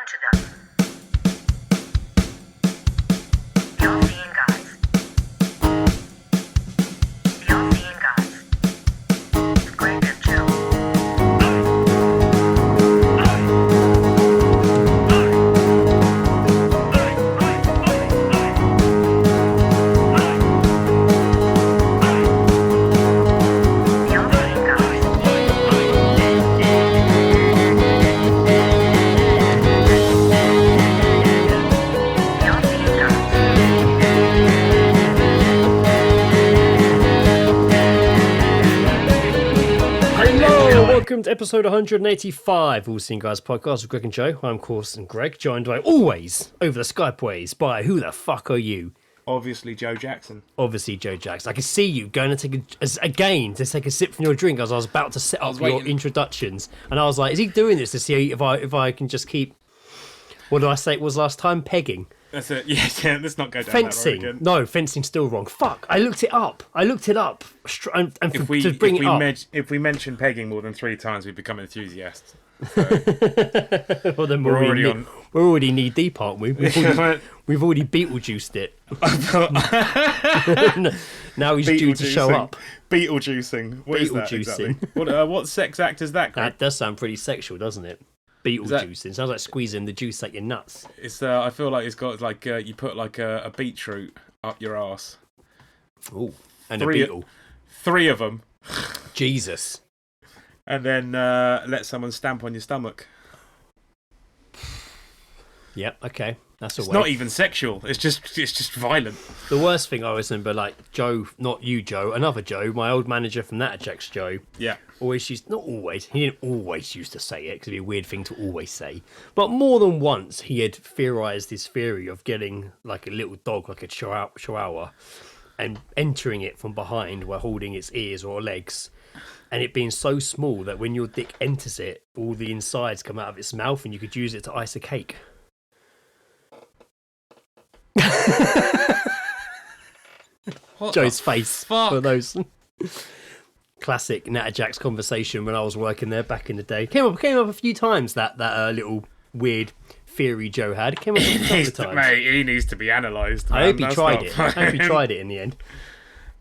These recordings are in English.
to them. The All-Seeing Guys. The All-Seeing Guys. With Greg and Joe. The All-Seeing Guys. The All-Seeing Guys. Hello, welcome to episode 185 All Seeing Guys podcast with Greg and Joe. I'm of course and Greg, joined by always over the Skype ways by who the fuck are you? Obviously, Joe Jackson. Obviously, Joe Jackson. I can see you going to take to take a sip from your drink as I was about to set up your waiting. introductions, and I was like, is he doing this to see if I can just keep? What did I say? It was last time pegging. That's it. Yeah, let's not go down Fencing. that road again. No, fencing's still wrong. Fuck. I looked it up. And If we, to bring it up. if we mention pegging more than 3 times, we become enthusiasts. Well, then We're already on. we're already knee deep, aren't we? We've already Beetlejuiced it. Now he's due to show up. Beetlejuicing. What is that Beetlejuicing. exactly? What sex act is that, Greg? That does sound pretty sexual, doesn't it? Beetlejuicing. Sounds like squeezing the juice out your nuts. It's. I feel like it's got like you put like a beetroot up your ass. Ooh, and Three- a beetle. 3 of them, Jesus. and then let someone stamp on your stomach. Yep. Okay. That's a It's way. not even sexual. It's just violent. The worst thing I always remember, like Joe, not you, Joe, another Joe, my old manager from that Ajax, Joe. Yeah. Always used, not always, he didn't always used to say it because it'd be a weird thing to always say, but more than once he had theorized his theory of getting like a little dog, like a chihuahua, and entering it from behind while holding its ears or legs, and it being so small that when your dick enters it, all the insides come out of its mouth and you could use it to ice a cake. What Joe's the face fuck? for those. Classic Nat Jack's conversation when I was working there back in the day. Came up a few times that little weird theory Joe had. It came up a couple of times. Mate, he needs to be analysed. I hope he That's tried not it. I hope he fine. tried it in the end.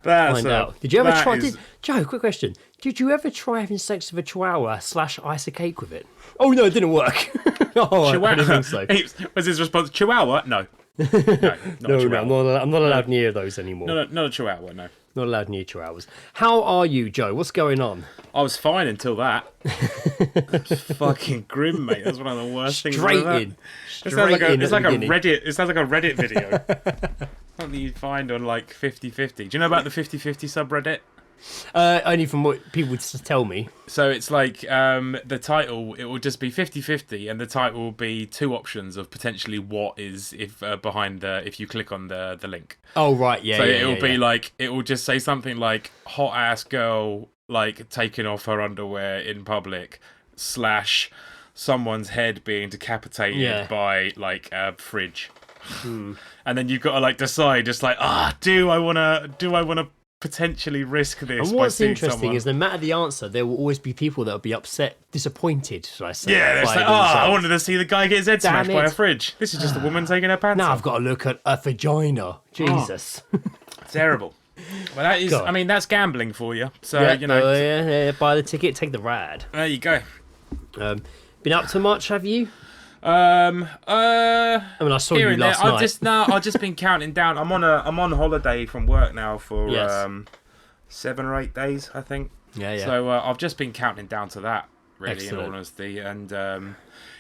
That's Find a- out. Did you ever that try? is- Joe, quick question. Did you ever try having sex with a chihuahua / ice a cake with it? Oh no, it didn't work. Oh, I didn't think so. Was his response Chihuahua? No. No, not a No, Chihuahua. I'm not allowed near those anymore. No, not a Chihuahua, no. Not allowed near chihuahuas. How are you, Joe? What's going on? I was fine until that. It's fucking grim, mate. That's one of the worst things I've Straight ever- in. It sounds like Straight in it's at like the a beginning. Reddit. It sounds like a Reddit video. Something you'd find on like 50/50. Do you know about the 50/50 subreddit? Only from what people tell me. So it's like the title, it will just be 50/50, and the title will be 2 options of potentially what is if behind if you click on the link. Oh right, yeah. So yeah, it will yeah, be yeah. like, it will just say something like hot ass girl like taking off her underwear in public / someone's head being decapitated Yeah. by like a fridge. And then you've got to like decide, just like, do I wanna potentially risk this? And what's by seeing interesting someone? is no matter the answer, there will always be people that will be upset, disappointed, should I say? Yeah, it's by like, the I result. wanted to see the guy get his head Damn smashed by it. a fridge. This is just a woman taking her pants Now off. I've got to look at a vagina. Jesus. Terrible. Well, that is, God. I mean, that's gambling for you. So, yeah, you know, yeah, buy the ticket, take the ride. there you go. Been up to much, have you? I I mean, I saw you last night. I've just been counting down. I'm on holiday from work now for Yes. 7 or 8 days, I think. Yeah. So I've just been counting down to that, really, Excellent. in all honesty. And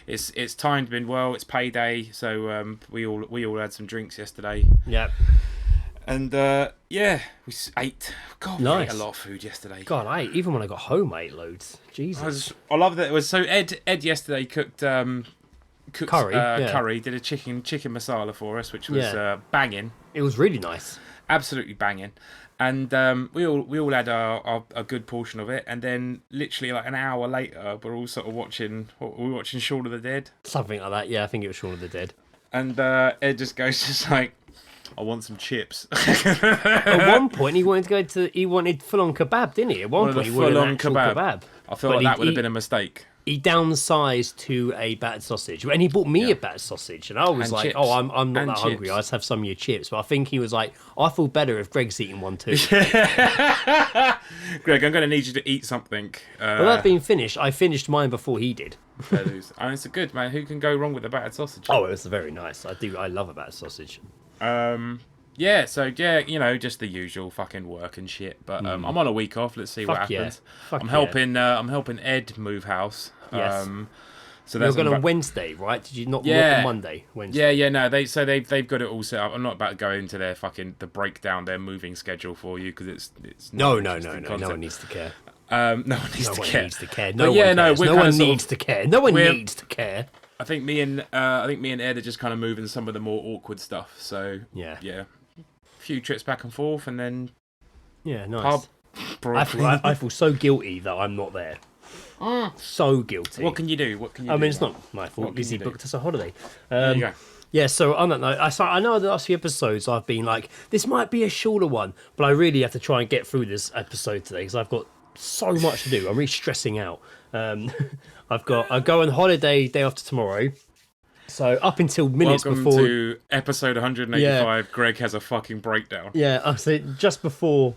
it's timed been well. It's payday, so we all had some drinks yesterday. Yeah. And yeah, we ate. God, we Nice. ate a lot of food yesterday. God, even when I got home, I ate loads. Jesus. I love that. It was so Ed yesterday cooked Curry, yeah. curry. Did a chicken masala for us, which was Yeah. banging, It was really nice. absolutely banging. And we all had a good portion of it. And then literally like an hour later, we're all sort of watching Shaun of the Dead. Something like that. Yeah, I think it was Shaun of the Dead. And Ed just goes like, I want some chips. At one point, he wanted full on kebab, didn't he? At one Wanted point, a he wanted an full-on actual kebab. kebab. I feel But like that he- would have he- been a mistake. he downsized to a battered sausage, and he bought me a battered sausage, and I was And like, chips. "Oh, I'm not And that hungry. chips. I'll just have some of your chips." But I think he was like, "I feel better if Greg's eating one too." Greg, I'm going to need you to eat something. But that being finished, I finished mine before he did. It's a good, man. Who can go wrong with a battered sausage? Oh, it was very nice. I love a battered sausage. Yeah, so yeah, you know, just the usual fucking work and shit. But I'm on a week off. Let's see what Fuck yeah. happens. Fuck I'm yeah. helping. I'm helping Ed move house. Yes. So You're that's going on Wednesday, right? Did you not work Yeah. on Monday? Wednesday. Yeah. No, they've got it all set up. I'm not about to go into their fucking the breakdown their moving schedule for you because it's No. not No interesting one concept. needs to care. No one needs No to one care. needs to care. But No yeah, one no, cares. we're No kind one of sort needs of- to care. No one we're- needs to care. I think me and Ed are just kind of moving some of the more awkward stuff. So Yeah. a few trips back and forth, and then Yeah, nice. pub. I feel so guilty that I'm not there. So guilty. What can you do? What can you I do? mean, it's man? not my What fault. can Lizzie you do? booked us a holiday. There you go. Yeah, so on that note, I know the last few episodes I've been like, this might be a shorter one, but I really have to try and get through this episode today because I've got so much to do. I'm really stressing out. I go on holiday day after tomorrow, so up until minutes Welcome before. to episode 185. Greg has a fucking breakdown. Yeah, so just before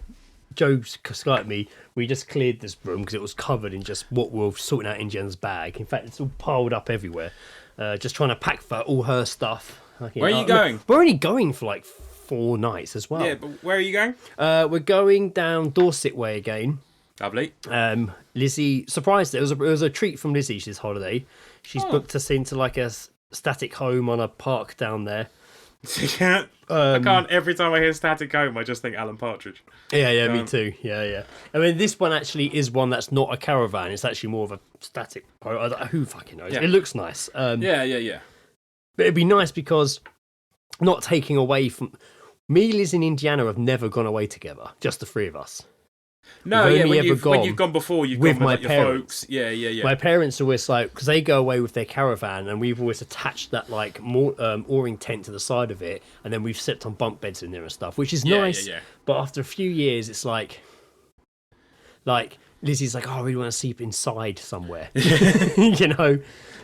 Joe Skyped me, we just cleared this room because it was covered in just what we were sorting out in Jen's bag. In fact, it's all piled up everywhere. Just trying to pack for all her stuff. Where are you going? We're only going for like 4 nights as well. Yeah, but where are you going? We're going down Dorset way again. Lovely. Lizzie surprised it. It was a treat from Lizzie this holiday. She's booked us into like a static home on a park down there. I can't. Every time I hear Static Home, I just think Alan Partridge. Yeah, me too. Yeah. I mean, this one actually is one that's not a caravan. It's actually more of a static. Who fucking knows? Yeah. It looks nice. Yeah. But it'd be nice because not taking away from me, Liz, and Indiana have never gone away together. Just the three of us. No, We've yeah. only When ever you've gone before, you've with gone my with like, your parents. folks. Yeah. My parents are always like, because they go away with their caravan, and we've always attached that like mooring tent to the side of it, and then we've slept on bunk beds in there and stuff, which is nice. Yeah. But after a few years, it's like Lizzie's like, oh, I really want to sleep inside somewhere, you know.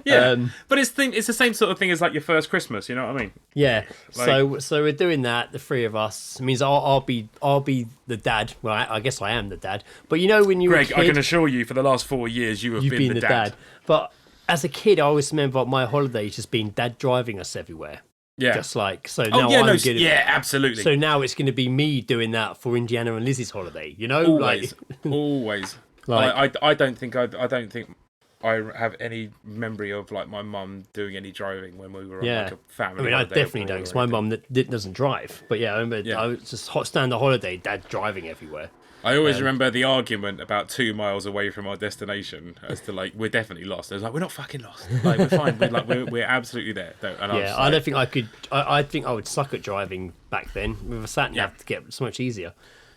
Yeah, but it's the same sort of thing as like your first Christmas. You know what I mean? Yeah. Like- So we're doing that. The three of us. It means I'll be the dad. Well, I guess I am the dad. But you know when you were a Greg, I kid, can assure you, for the last 4 years, you've been the dad. But as a kid, I always remember my holidays just being dad driving us everywhere. Yeah. Just like so Oh now yeah, I'm no, good at yeah, absolutely. So now it's going to be me doing that for Indiana and Lizzie's holiday. You know, always, like always. Like- I don't think I have any memory of like my mum doing any driving when we were on Yeah. like a family. I mean, I holiday definitely abroad don't or because my anything. mum doesn't drive. But yeah, I remember Yeah. I was just hot stand the holiday, dad driving everywhere. I always remember the argument about 2 miles away from our destination as to like we're definitely lost. I was like, we're not fucking lost. Like we're fine. We're absolutely there. And I was Yeah, like, I don't think I could. I think I would suck at driving back then. With a sat nav Yeah. to get so much easier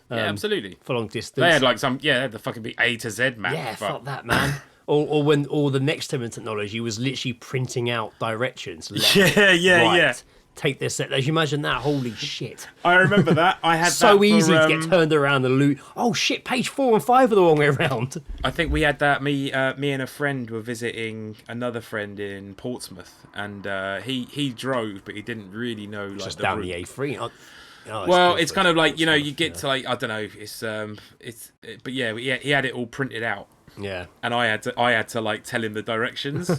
yeah, absolutely. for long distance. They had like they had the fucking big A to Z map. yeah, but- fuck that, man. or when the next term in technology was literally printing out directions. Left, Yeah. right, Take this. As you imagine that, holy shit! I remember that. I had So that for, easy to get turned around and loot. Oh shit! Page 4 and 5 are the wrong way around. I think we had that. Me and a friend were visiting another friend in Portsmouth, and he drove, but he didn't really know like Just the down route. the A3. Well, it's kind of like you get to like I don't know. But yeah, he had it all printed out, Yeah. and I had to like tell him the directions,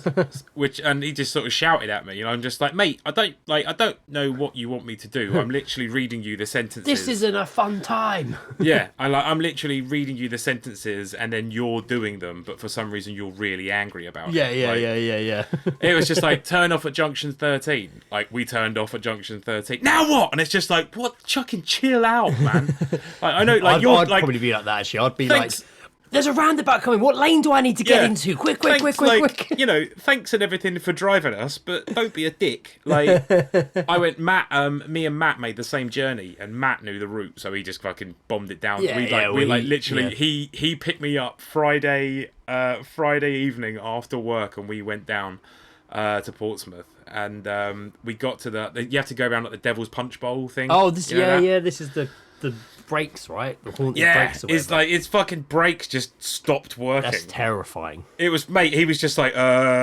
and he just sort of shouted at me, and I'm just like, mate, I don't know what you want me to do. I'm literally reading you the sentences. This isn't a fun time. Yeah, I'm literally reading you the sentences, and then you're doing them, but for some reason you're really angry about it. Yeah. It was just like turn off at junction 13. Like we turned off at junction 13. Now what? And it's just like what? Fucking chill out, man. Like, I know, like I'd you're like. probably be like that. Actually, I'd be Thanks. like, "There's a roundabout coming. What lane do I need to get Yeah. into? Quick!" Thanks, like, you know, thanks and everything for driving us, but don't be a dick. Like, I went, me and Matt made the same journey, and Matt knew the route, so he just fucking bombed it down. He picked me up Friday evening after work, and we went down to Portsmouth, and we got to you have to go around like the Devil's Punch Bowl thing. Oh, this You know that? This is the the brakes, right? The haunted Yeah, brakes. Or it's whatever. like his fucking brakes just stopped working. That's terrifying. It was, mate. He was just like,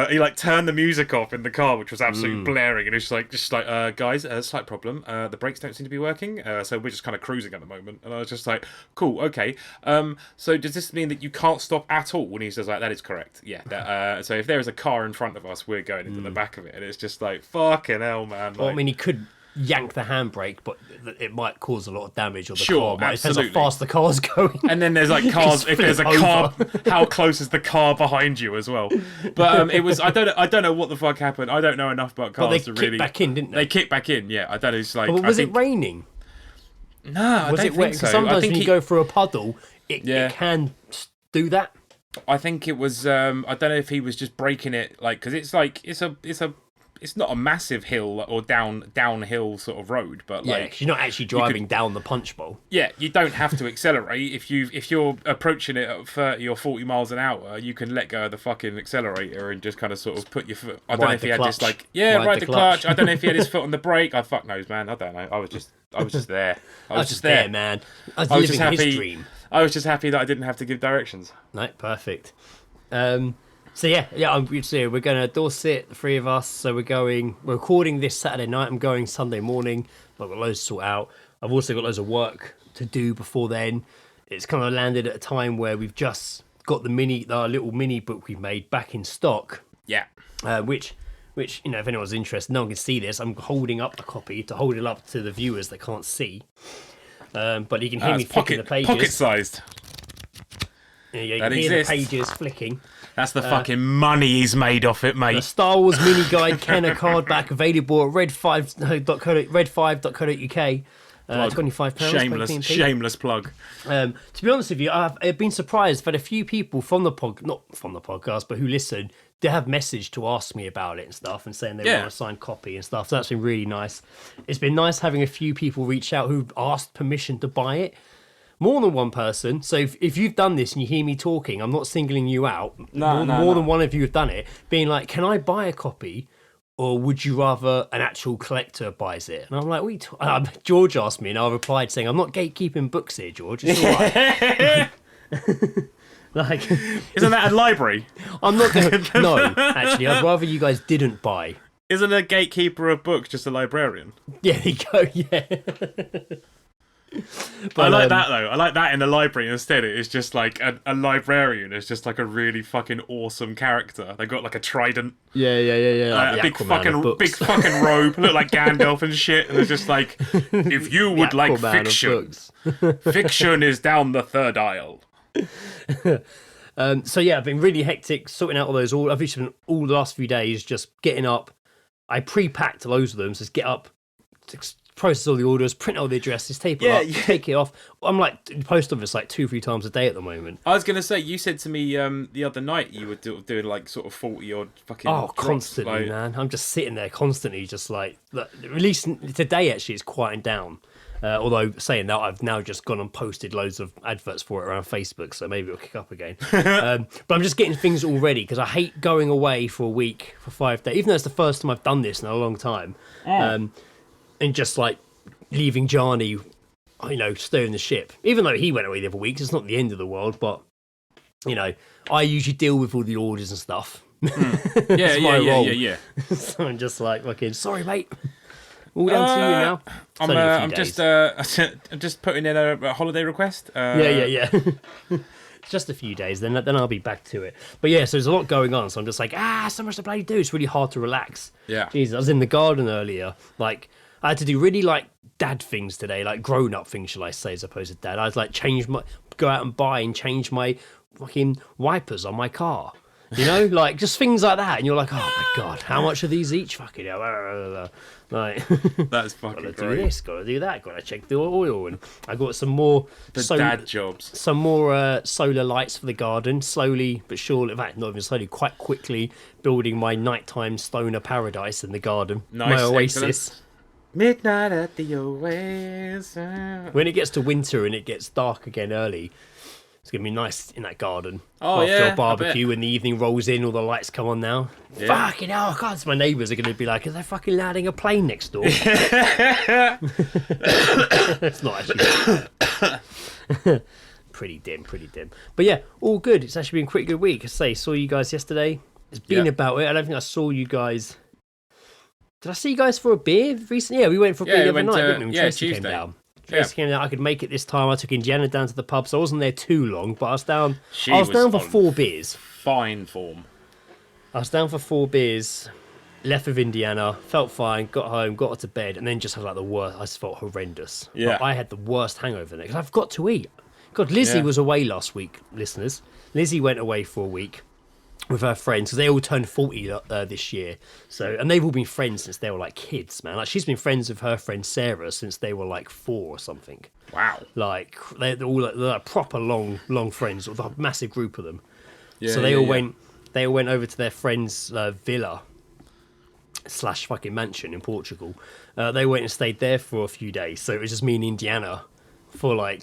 he like turned the music off in the car, which was absolutely blaring, and he was just like, guys, slight problem. The brakes don't seem to be working, so we're just kind of cruising at the moment. And I was just like, cool, okay. So does this mean that you can't stop at all? And he says like, that is correct. Yeah. So if there is a car in front of us, we're going into the back of it, and it's just like, fucking hell, man. Like, Well, I mean, he could yank the handbrake, but it might cause a lot of damage on the Sure, car. It depends absolutely. how fast the car's going. and then there's like cars. Just If there's a flip car, how close is the car behind you as well? But it was. I don't know what the fuck happened. I don't know enough about cars But they to kicked really. back in, didn't they? They kicked back in. Yeah, I don't know. It's like. But I was think, it raining? No, I Was don't it think wet? so. Because sometimes I think when you go through a puddle, it Yeah. can do that. I think it was. I don't know if he was just breaking it, like, because it's like it's not a massive hill or downhill sort of road, but Yeah, like 'cause you're not actually driving down the punch bowl. yeah, you don't have to accelerate if you're approaching it at 30 or 40 miles an hour. You can let go of the fucking accelerator and just kind of sort of put your foot. I don't know Ride if the he had this clutch. like ride Ride the the clutch. clutch. I don't know if he had his foot on the brake. I fuck knows, man. I don't know. I was just there. I was just there, man. I was living just his happy. dream. I was just happy that I didn't have to give directions. No, perfect. So yeah, we're going to Dorset, the three of us. So we're recording this Saturday night. I'm going Sunday morning. I've got loads to sort out. I've also got loads of work to do before then. It's kind of landed at a time where we've just got our little mini book we've made back in stock. Yeah. Which if anyone's interested, no one can see this. I'm holding up the copy to hold it up to the viewers that can't see. But you can hear me It's flicking the pages. pocket sized. You that can hear the exists. pages flicking. That's the fucking money he's made off it, The mate. Star Wars mini guide Kenner cardback available at red5.co.uk. £25. Shameless plug. To be honest with you, I've been surprised. I've had a few people not from the podcast, but who listen, they have messaged to ask me about it and stuff, and saying they Yeah. want a signed copy and stuff. So that's been really nice. It's been nice having a few people reach out who've asked permission to buy it. More than one person. So if you've done this and you hear me talking, I'm not singling you out. More than one of you have done it, being like, "Can I buy a copy?" Or would you rather an actual collector buys it? And I'm like, George asked me, and I replied saying, I'm not gatekeeping books here, George. It's all right. Like, Isn't that a library? I'm not going to... No, actually, I'd rather you guys didn't buy. Isn't a gatekeeper of books just a librarian? Yeah, there you go, yeah. I like that, though. I like that in the library instead. It's just like a librarian is just like a really fucking awesome character. They got like a trident, Yeah. a big fucking robe, look like Gandalf and shit. And it's just like, if you would like fiction, fiction is down the third aisle. So yeah, I've been really hectic sorting out all those. I've just spent all the last few days just getting up. I pre-packed loads of them, so just get up, process all the orders, print all the addresses, tape it up, take it off. I'm like in the post office like 2-3 times a day at the moment. I was gonna say, you said to me the other night you were doing like sort of 40 odd fucking. Oh, drops, constantly, like... man. I'm just sitting there constantly, just like releasing today. Actually, it's quieting down. Although saying that, I've now just gone and posted loads of adverts for it around Facebook, so maybe it'll kick up again. But I'm just getting things all ready because I hate going away for a week for 5 days, even though it's the first time I've done this in a long time. And just like leaving Johnny, steering the ship. Even though he went away the other week, it's not the end of the world. But I usually deal with all the orders and stuff. Yeah. So I'm just like, fucking sorry, mate. All down to you now. I'm just putting in a holiday request. Yeah. Just a few days, then I'll be back to it. But yeah, so there's a lot going on. So I'm just like, so much to bloody do. It's really hard to relax. Yeah. Jesus, I was in the garden earlier. Like, I had to do really like dad things today, like grown up things, shall I say, as opposed to dad. I was like, go out and buy and change my fucking wipers on my car. Like just things like that, and you're like, oh my god, how much are these each? Fucking hell. Like, That's fucking gotta great. do this, gotta do that, gotta check the oil, and I got some more Dad jobs. some more solar lights for the garden, slowly but surely. In fact, not even slowly, quite quickly building my nighttime stoner paradise in the garden, Nice, my oasis. excellent. Midnight at the Oasis. When it gets to winter and it gets dark again early, It's going to be nice in that garden. Oh, After yeah, a barbecue, when the evening rolls in, all the lights come on now. Yeah. Fucking hell, I can't. My neighbours are going to be like, is they fucking landing a plane next door? It's not actually. Pretty dim. But yeah, all good. It's actually been a pretty good week. I say, saw you guys yesterday. It's been about it. I don't think I saw you guys. Did I see you guys for a beer recently? Yeah, we went for a beer the other night, didn't we? When Tracy Tuesday. came down. Tracy came down. I could make it this time. I took Indiana down to the pub, so I wasn't there too long, but I was down. I was down for 4 beers. Fine form. I was down for 4 beers. Left with Indiana, felt fine, got home, got to bed, and then just had like the worst. I just felt horrendous. Yeah. Like, I had the worst hangover there because I've got to eat. God, Lizzie was away last week, listeners. Lizzie went away for a week with her friends because they all turned 40 this year. So, and they've all been friends since they were like kids, man. Like she's been friends with her friend Sarah since they were like 4 or something. Wow. Like they're all like proper long friends, with a massive group of them. Yeah, so they all went. They all went over to their friend's villa / fucking mansion in Portugal. They went and stayed there for a few days. So it was just me and Indiana for a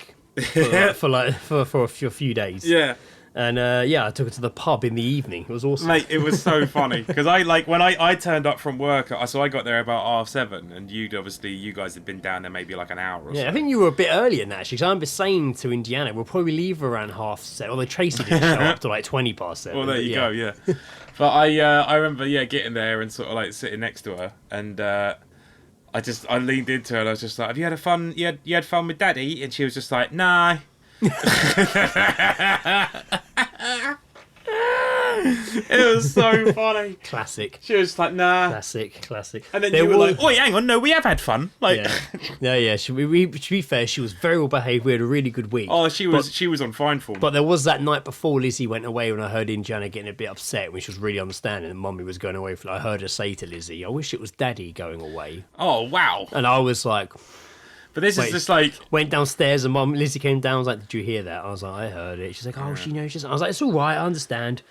few days. Yeah. And I took her to the pub in the evening. It was awesome. Mate, it was so funny because when I turned up from work, so I got there about 7:30, and you guys had been down there maybe like an hour or so. Yeah, I think you were a bit earlier than that actually. Because I remember saying to Indiana, we'll probably leave around 7:30. Although Tracy didn't show up to like 7:20. Well, there you go. Yeah. But I remember getting there and sort of like sitting next to her, and I leaned into her and I was just like, "Have you had fun? You had fun with Daddy?" And she was just like, "Nah." It was so funny. Classic. She was like, "Nah." Classic. And then you were like, "Oi, hang on, no, we have had fun." Like, yeah. To be fair, she was very well behaved. We had a really good week. oh, she was on fine form. But there was that night before Lizzie went away when I heard Indiana getting a bit upset, which was really understanding. And Mummy was going away. I heard her say to Lizzie, "I wish it was Daddy going away." Oh wow! And I was like, But this is just like went downstairs and Lizzie came down. I was like, "Did you hear that?" I was like, "I heard it." She's like, "Oh, she knows." I was like, "It's all right. I understand."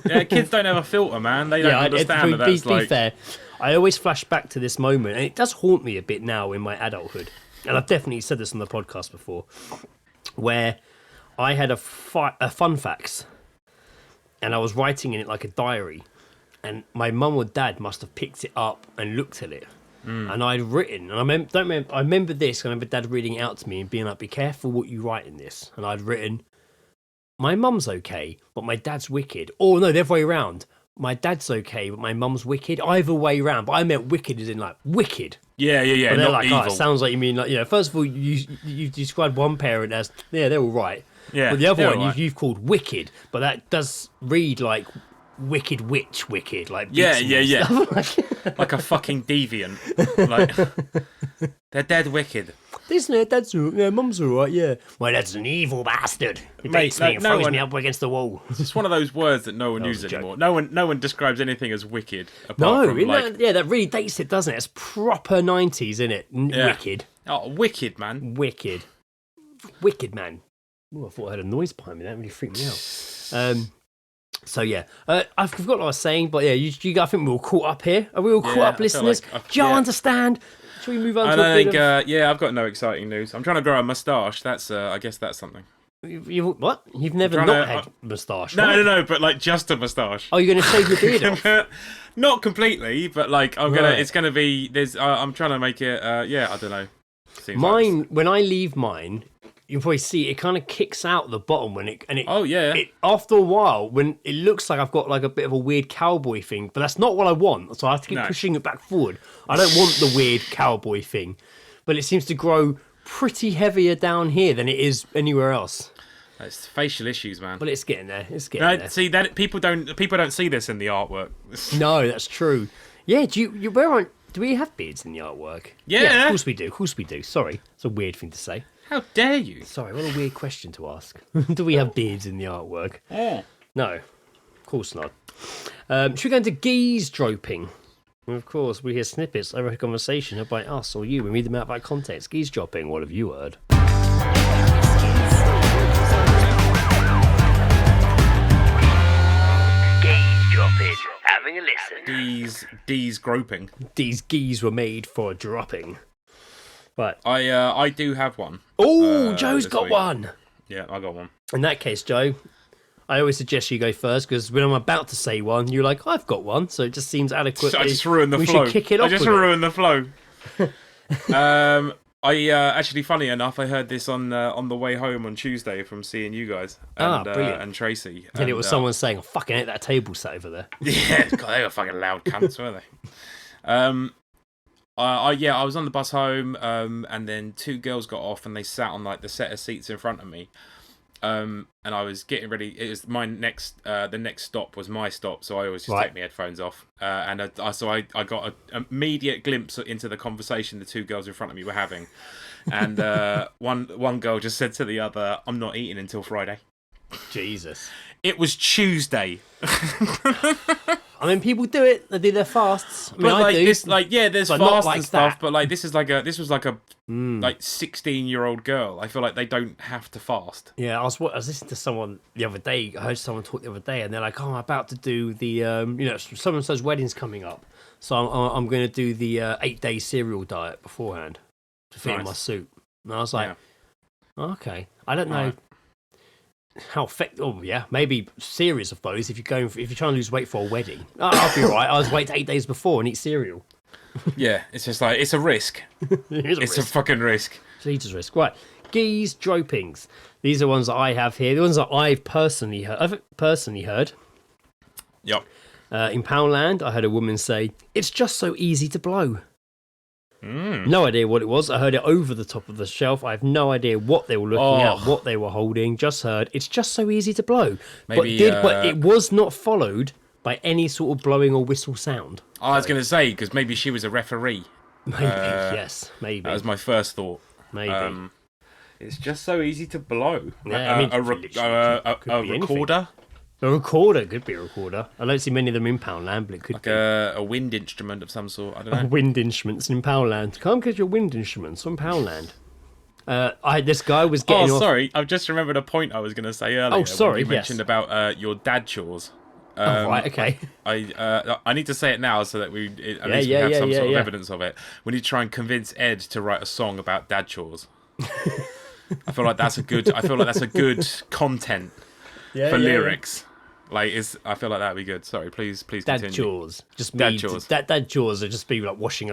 yeah, kids don't have a filter, man. They don't understand that that's be fair, I always flash back to this moment, and it does haunt me a bit now in my adulthood. And I've definitely said this on the podcast before, where I had a fun facts, and I was writing in it like a diary, and my mum or dad must have picked it up and looked at it. And I'd written, and I remember this. I remember Dad reading it out to me and being like, "Be careful what you write in this." And I'd written, "My mum's okay, but my dad's wicked." Or no, the other way around. My dad's okay, but my mum's wicked. Either way around, but I meant wicked as in like wicked. Yeah. But they're Not like, evil. "Oh, it sounds like you mean like First of all, you described one parent as they're all right. Yeah, but the other they're one all right. you've called wicked, but that does read like wicked witch, wicked like Yeah. like like a fucking deviant. Like they're dead wicked. Isn't it? Dad's mum's all right. Yeah, my dad's an evil bastard. He Mate, beats me and no throws one- me up against the wall. It's one of those words that no one was uses a anymore. joke. No one describes anything as wicked apart No, from isn't like that really dates it, doesn't it? It's proper 90s, isn't it? Yeah. Wicked, wicked, man. wicked man. Ooh, I thought I heard a noise behind me. That really freaked me out. So yeah, I forgot what I was saying, but yeah, I think we're all caught up here. Are we all caught Yeah, up, I feel listeners? like Do you yeah. understand? Shall we move on I to a don't bit think. of... I've got no exciting news. I'm trying to grow a moustache. That's. I guess that's something. What? You've never trying not to- had moustache, right? No. But like just a moustache. Oh, you're going to shave your beard off? Not completely, but like I'm gonna. Right. It's gonna be. There's. I'm trying to make it. Yeah. I don't know. Seems Mine, when I leave mine, you'll probably see it kind of kicks out the bottom when it... Oh yeah. After a while, when it looks like I've got like a bit of a weird cowboy thing, but that's not what I want. So I have to keep No. pushing it back forward. I don't want the weird cowboy thing, but it seems to grow pretty heavier down here than it is anywhere else. It's facial issues, man. But it's getting there. It's getting No, there. see that people don't see this in the artwork. No, that's true. Yeah, do we have beards in the artwork? Yeah. Of course we do. Of course we do. Sorry, it's a weird thing to say. How dare you? Sorry, what a weird question to ask. Do we have beards in the artwork? Oh. No, of course not. Should we go into geese dropping? And of course, we hear snippets of a conversation held by us or you and read them out by context. Geese dropping, what have you heard? Gaze dropping. Having a listen. D's groping. These geese were made for dropping. Right. I do have one. Oh, Joe's this got week. one. Yeah, I got one. In that case, Joe, I always suggest you go first because when I'm about to say one, you're like, I've got one, so it just seems adequate. I just ruined the we flow. Should kick it off. I just ruined the flow. I actually, funny enough, I heard this on the way home on Tuesday from seeing you guys and Tracy. And it was someone saying, "I fucking hate that table set over there." Yeah, God, they were fucking loud cunts, weren't they? I was on the bus home, and then two girls got off, and they sat on like the set of seats in front of me. And I was getting ready. It was my the next stop was my stop, so I always just take my headphones off. And I got an immediate glimpse into the conversation the two girls in front of me were having. And one girl just said to the other, "I'm not eating until Friday." Jesus. It was Tuesday. I mean, people do it. They do their fasts. I mean, But I do. this, there's but fast not like and stuff. that. But like, this was like a 16-year-old girl. I feel like they don't have to fast. Yeah, I was listening to someone the other day. I heard someone talk the other day, and they're like, "Oh, I'm about to do the so and so's wedding's coming up, so I'm going to do the 8-day cereal diet beforehand to fit in my suit." And I was like, "Okay, I don't know." How effective? Oh yeah, maybe series of those. If you're trying to lose weight for a wedding, I'll be right. I was wait 8 days before and eat cereal. Yeah, it's just like it's a risk. It's a fucking risk. Jesus risk. Right, geese dropings. These are ones that I have here. The ones that I've personally heard. Yep. In Poundland, I heard a woman say, "It's just so easy to blow." No idea what it was. I heard it over the top of the shelf. I have no idea what they were looking at, what they were holding. Just heard, "It's just so easy to blow." Maybe, but it was not followed by any sort of blowing or whistle sound. I was going to say, because maybe she was a referee. Maybe, yes, maybe. That was my first thought. Maybe. It's just so easy to blow. Yeah, I mean, a could be recorder? A recorder, could be a recorder. I don't see many of them in Poundland, but it could Like be. a wind instrument of some sort. I don't know. Wind instruments in Poundland. Come get your wind instruments on Poundland. This guy was getting off... sorry. I've just remembered a point I was going to say earlier. Oh, sorry, when you mentioned about your dad chores. right, okay. I need to say it now so that we have some sort of evidence of it. We need to try and convince Ed to write a song about dad chores. I feel like that's a good content for lyrics. I feel like that'd be good. Sorry, please Dad continue. chores. Just Dad me. chores. Dad chores are just be like working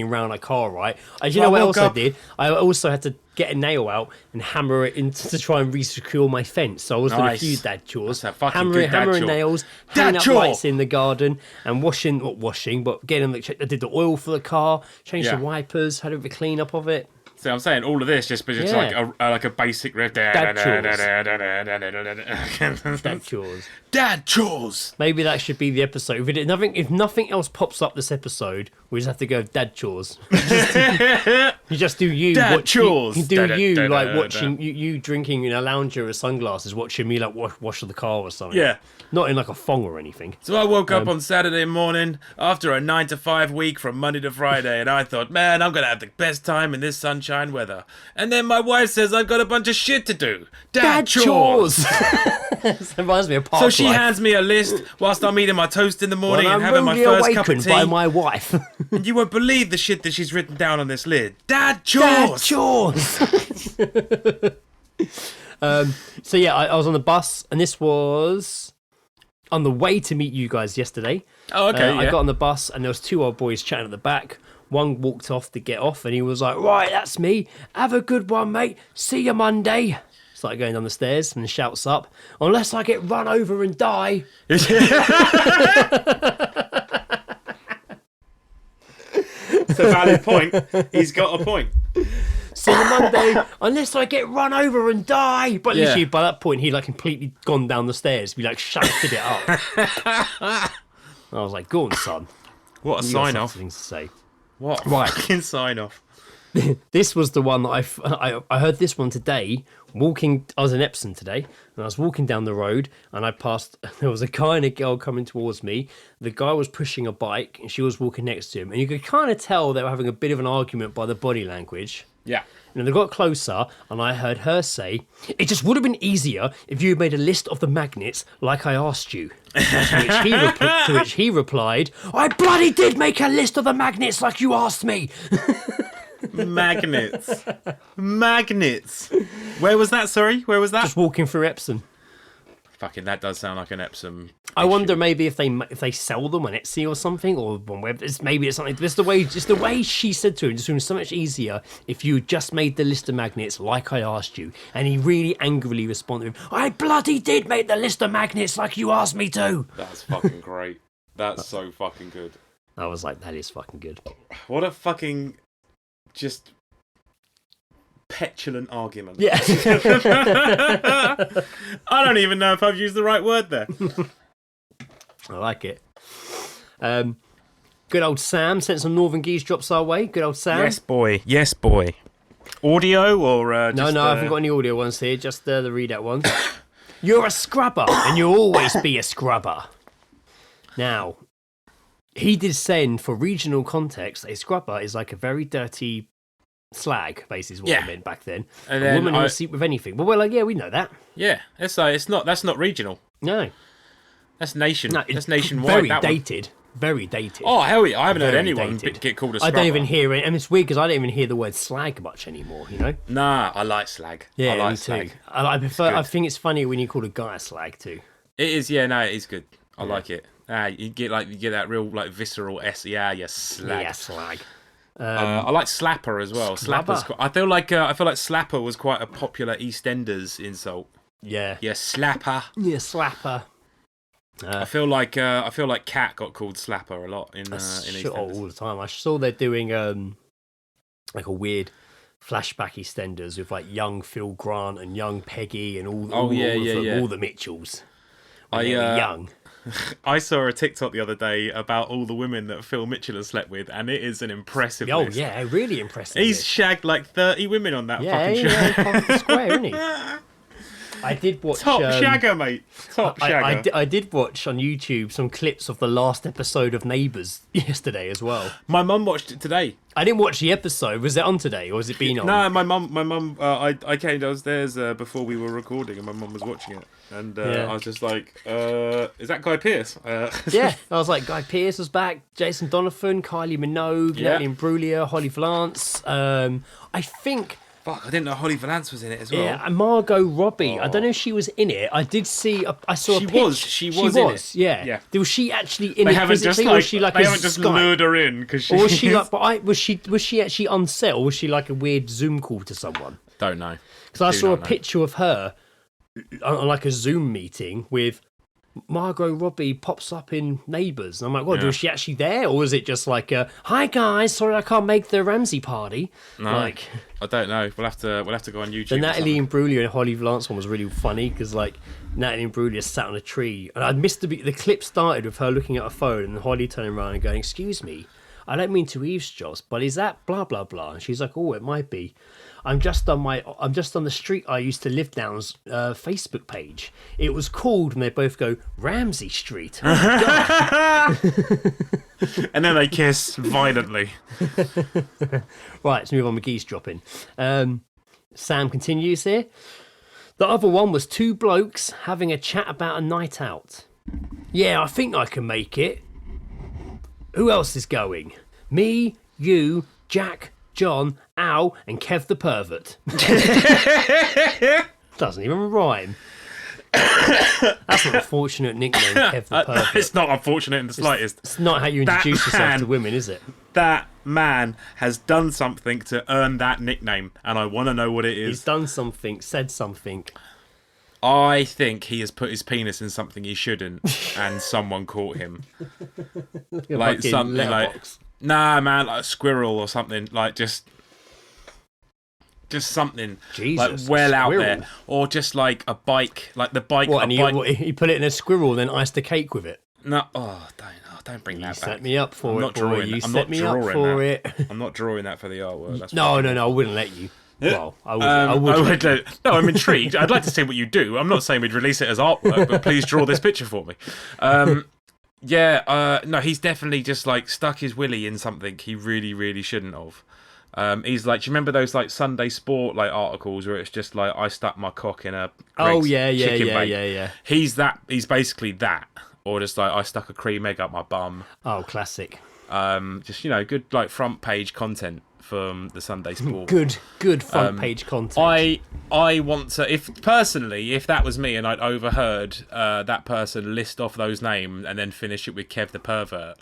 around a car, right? You know what else I did? I also had to get a nail out and hammer it to try and re-secure my fence. So I was doing a few dad chores. That's a fucking good dad hammering chore. nails, Dad hanging up chore! lights in the garden, and not washing, but getting them. I did the oil for the car, changed the wipers, had a bit of a clean up of it. So I'm saying all of this just like a basic riff. Dad chores. Dad chores. Maybe that should be the episode. If nothing else pops up this episode, we just have to go dad chores. You just do you. Dad chores. You do you like watching you drinking in a lounger with sunglasses, watching me like wash the car or something. Yeah. Not in like a thong or anything. So I woke up on Saturday morning after a 9-to-5 week from Monday to Friday, and I thought, man, I'm gonna have the best time in this sunshine weather. And then my wife says I've got a bunch of shit to do. Dad chores. That reminds me of Park So she Life. hands me a list whilst I'm eating my toast in the morning Well, and I'm having my rudely first cup of awakened tea. by my wife. And you won't believe the shit that she's written down on this lid. Dad chores. Dad chores. So yeah, I was on the bus, and this was on the way to meet you guys yesterday. Oh, okay. I got on the bus, and there was two old boys chatting at the back. One walked off to get off, and he was like, "Right, that's me. Have a good one, mate. See you Monday." Started going down the stairs, and shouts up, "Unless I get run over and die." It's a valid point. He's got a point. See you Monday, unless I get run over and die. But Yeah. literally, by that point, he'd like completely gone down the stairs. We like shouted it up. I was like, "Go on, son. What a You got sign off. something to say." What a Right. fucking sign off. This was the one that I heard this one today. I was in Epsom today, and I was walking down the road, and I passed. There was a guy and a girl coming towards me. The guy was pushing a bike, and she was walking next to him, and you could kind of tell they were having a bit of an argument by the body language. Yeah. And they got closer, and I heard her say, "It just would have been easier if you had made a list of the magnets like I asked you." To which he replied, "I bloody did make a list of the magnets like you asked me." Magnets. Magnets. Where was that? Sorry, where was that? Just walking through Epsom. Fucking, that does sound like an Epsom. I wonder maybe if they sell them on Etsy or something, or on web. Maybe it's something. Just the way she said to him, just was so much easier if you just made the list of magnets like I asked you. And he really angrily responded, "I bloody did make the list of magnets like you asked me to." That's fucking great. That's so fucking good. I was like, that is fucking good. What a fucking just petulant argument. Yeah. I don't even know if I've used the right word there. I like it. Good old Sam sent some Northern Geese drops our way. Good old Sam. Yes, boy. Yes, boy. Audio or just, No, I haven't got any audio ones here. Just the readout ones. You're a scrubber, and you'll always be a scrubber. Now, he did send, for regional context, a scrubber is like a very dirty slag, basically, is what I meant back then. And a woman who will sleep with anything. Well, like, yeah, we know that. Yeah, it's not. That's not regional. No. That's nation. No, That's nationwide. Very that dated. Very dated. Oh, hell yeah. I haven't heard Very anyone dated. get called a I scrubber. don't even hear it. And it's weird because I don't even hear the word slag much anymore, you know? Nah, I like slag. Yeah, I like me slag. too. I prefer. I think it's funny when you call a guy a slag too. It is, yeah, no, it is good. I like it. You get that real like visceral yeah, you slag. Yeah, slag. I like slapper as well. Slapper's Slapper. I feel like slapper was quite a popular EastEnders insult. Yeah. Yeah, slapper. Yeah, slapper. I feel like Cat got called slapper a lot in EastEnders. All the time. I saw they're doing like a weird flashback EastEnders with like young Phil Grant and young Peggy and all the Mitchells. When they were young. I saw a TikTok the other day about all the women that Phil Mitchell has slept with, and it is an impressive list. Oh yeah, really impressive. He's shagged like 30 women on that fucking show. Yeah, fucking square, isn't he? I did watch Top shagger, mate. Top shagger. I did watch on YouTube some clips of the last episode of Neighbours yesterday as well. My mum watched it today. I didn't watch the episode. Was it on today, or has it been on? No, my mum. I came downstairs before we were recording, and my mum was watching it, and I was just like, "Is that Guy Pearce?" Yeah, I was like, Guy Pearce was back, Jason Donovan, Kylie Minogue, Natalie Imbruglia, Holly Valance. I think. Fuck, I didn't know Holly Valance was in it as well. Yeah, and Margot Robbie. I don't know if she was in it. I did see. I saw a pitch. She was in it. Yeah. Was she actually in They it haven't just physically, or was she like they a haven't just Skype? lured her in because she. Or was she like? But was she actually on set, or was she like a weird Zoom call to someone? Don't know. Because I saw a picture of her on like a Zoom meeting with Margot Robbie pops up in Neighbours, and I'm like, "What? Was she actually there, or was it just like, hi guys, sorry I can't make the Ramsey party?" No, like, I don't know. We'll have to go on YouTube. The Natalie Imbruglia and Holly Valance one was really funny because like Natalie Imbruglia sat on a tree, and I missed the clip started with her looking at her phone, and Holly turning around and going, "Excuse me, I don't mean to eavesdrop, but is that blah blah blah?" And she's like, "Oh, it might be. I'm just on the street I used to live down's Facebook page. It was called," and they both go, "Ramsey Street." Oh my God. And then they kiss violently. Right, let's move on with geese dropping. Sam continues here. The other one was two blokes having a chat about a night out. Yeah, I think I can make it. Who else is going? Me, you, Jack, John, Al, and Kev the pervert. Doesn't even rhyme. That's an unfortunate nickname, Kev the pervert. It's not unfortunate in the slightest. It's not how you introduce yourself to women, is it? That man has done something to earn that nickname, and I want to know what it is. He's done something, said something. I think he has put his penis in something he shouldn't, and someone caught him. Like something letterbox. like, nah, man, like a squirrel or something. Like just something Jesus, like well out squirrel. there, or just like a bike, like the bike. What? And he put it in a squirrel, then iced a cake with it. No, don't bring that back. Set me up for I'm it. not drawing. You I'm set not me up drawing for that. it. I'm not drawing that for the artwork. That's No, I wouldn't let you. Well, I would. No, I'm intrigued. I'd like to see what you do. I'm not saying we'd release it as artwork, but please draw this picture for me. No, he's definitely just like stuck his willy in something he really, really shouldn't have. He's like, do you remember those like Sunday Sport like articles where it's just like I stuck my cock in a Greg's chicken bake? Yeah. He's basically that, or just like I stuck a cream egg up my bum. Oh, classic. Just good like front page content from the Sunday Sport. Good front page content. I want to, if that was me and I'd overheard that person list off those names and then finish it with Kev the pervert,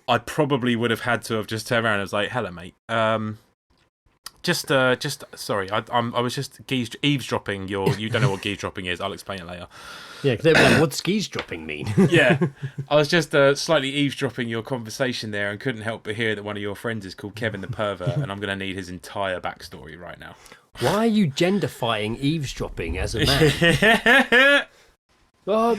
I probably would have had to have just turned around and was like, "Hello, mate. Just sorry, I was just eavesdropping you don't know what eavesdropping is. I'll explain it later." Yeah, because like, what's eavesdropping mean? Yeah, I was just slightly eavesdropping your conversation there and couldn't help but hear that one of your friends is called Kevin the pervert, and I'm going to need his entire backstory right now. Why are you genderfying eavesdropping as a man? Why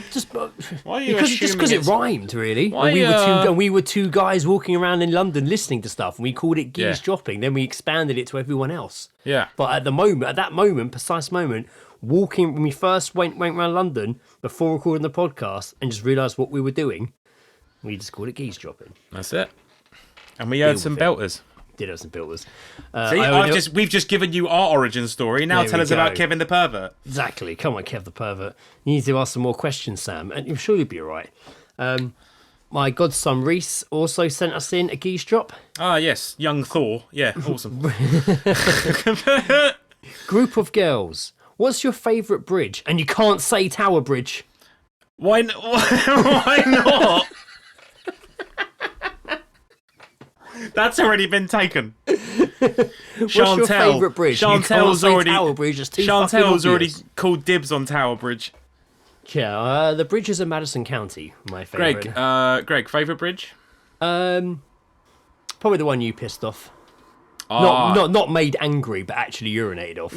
are you because it rhymed, really. And we were two guys walking around in London listening to stuff, and we called it eavesdropping. Then we expanded it to everyone else. Yeah. But at that precise moment, walking when we first went around London before recording the podcast, and just realised what we were doing, we just called it eavesdropping. That's it. And we heard some belters. Did have some builders. See, we've just given you our origin story. Now tell us about Kevin the pervert. Exactly. Come on, Kev the pervert. You need to ask some more questions, Sam, and I'm sure you'll be all right. My godson Reese also sent us in a geese drop. Ah, yes, young Thor. Yeah, awesome. Group of girls. What's your favourite bridge? And you can't say Tower Bridge. Why not? That's already been taken. What's your favourite bridge? Chantel's already. Tower Bridge. It's too Chantel's fucking already obvious. called dibs on Tower Bridge. Yeah, the bridges of Madison County. My favourite. Greg, favourite bridge? Probably the one you pissed off. Ah. Not made angry, but actually urinated off.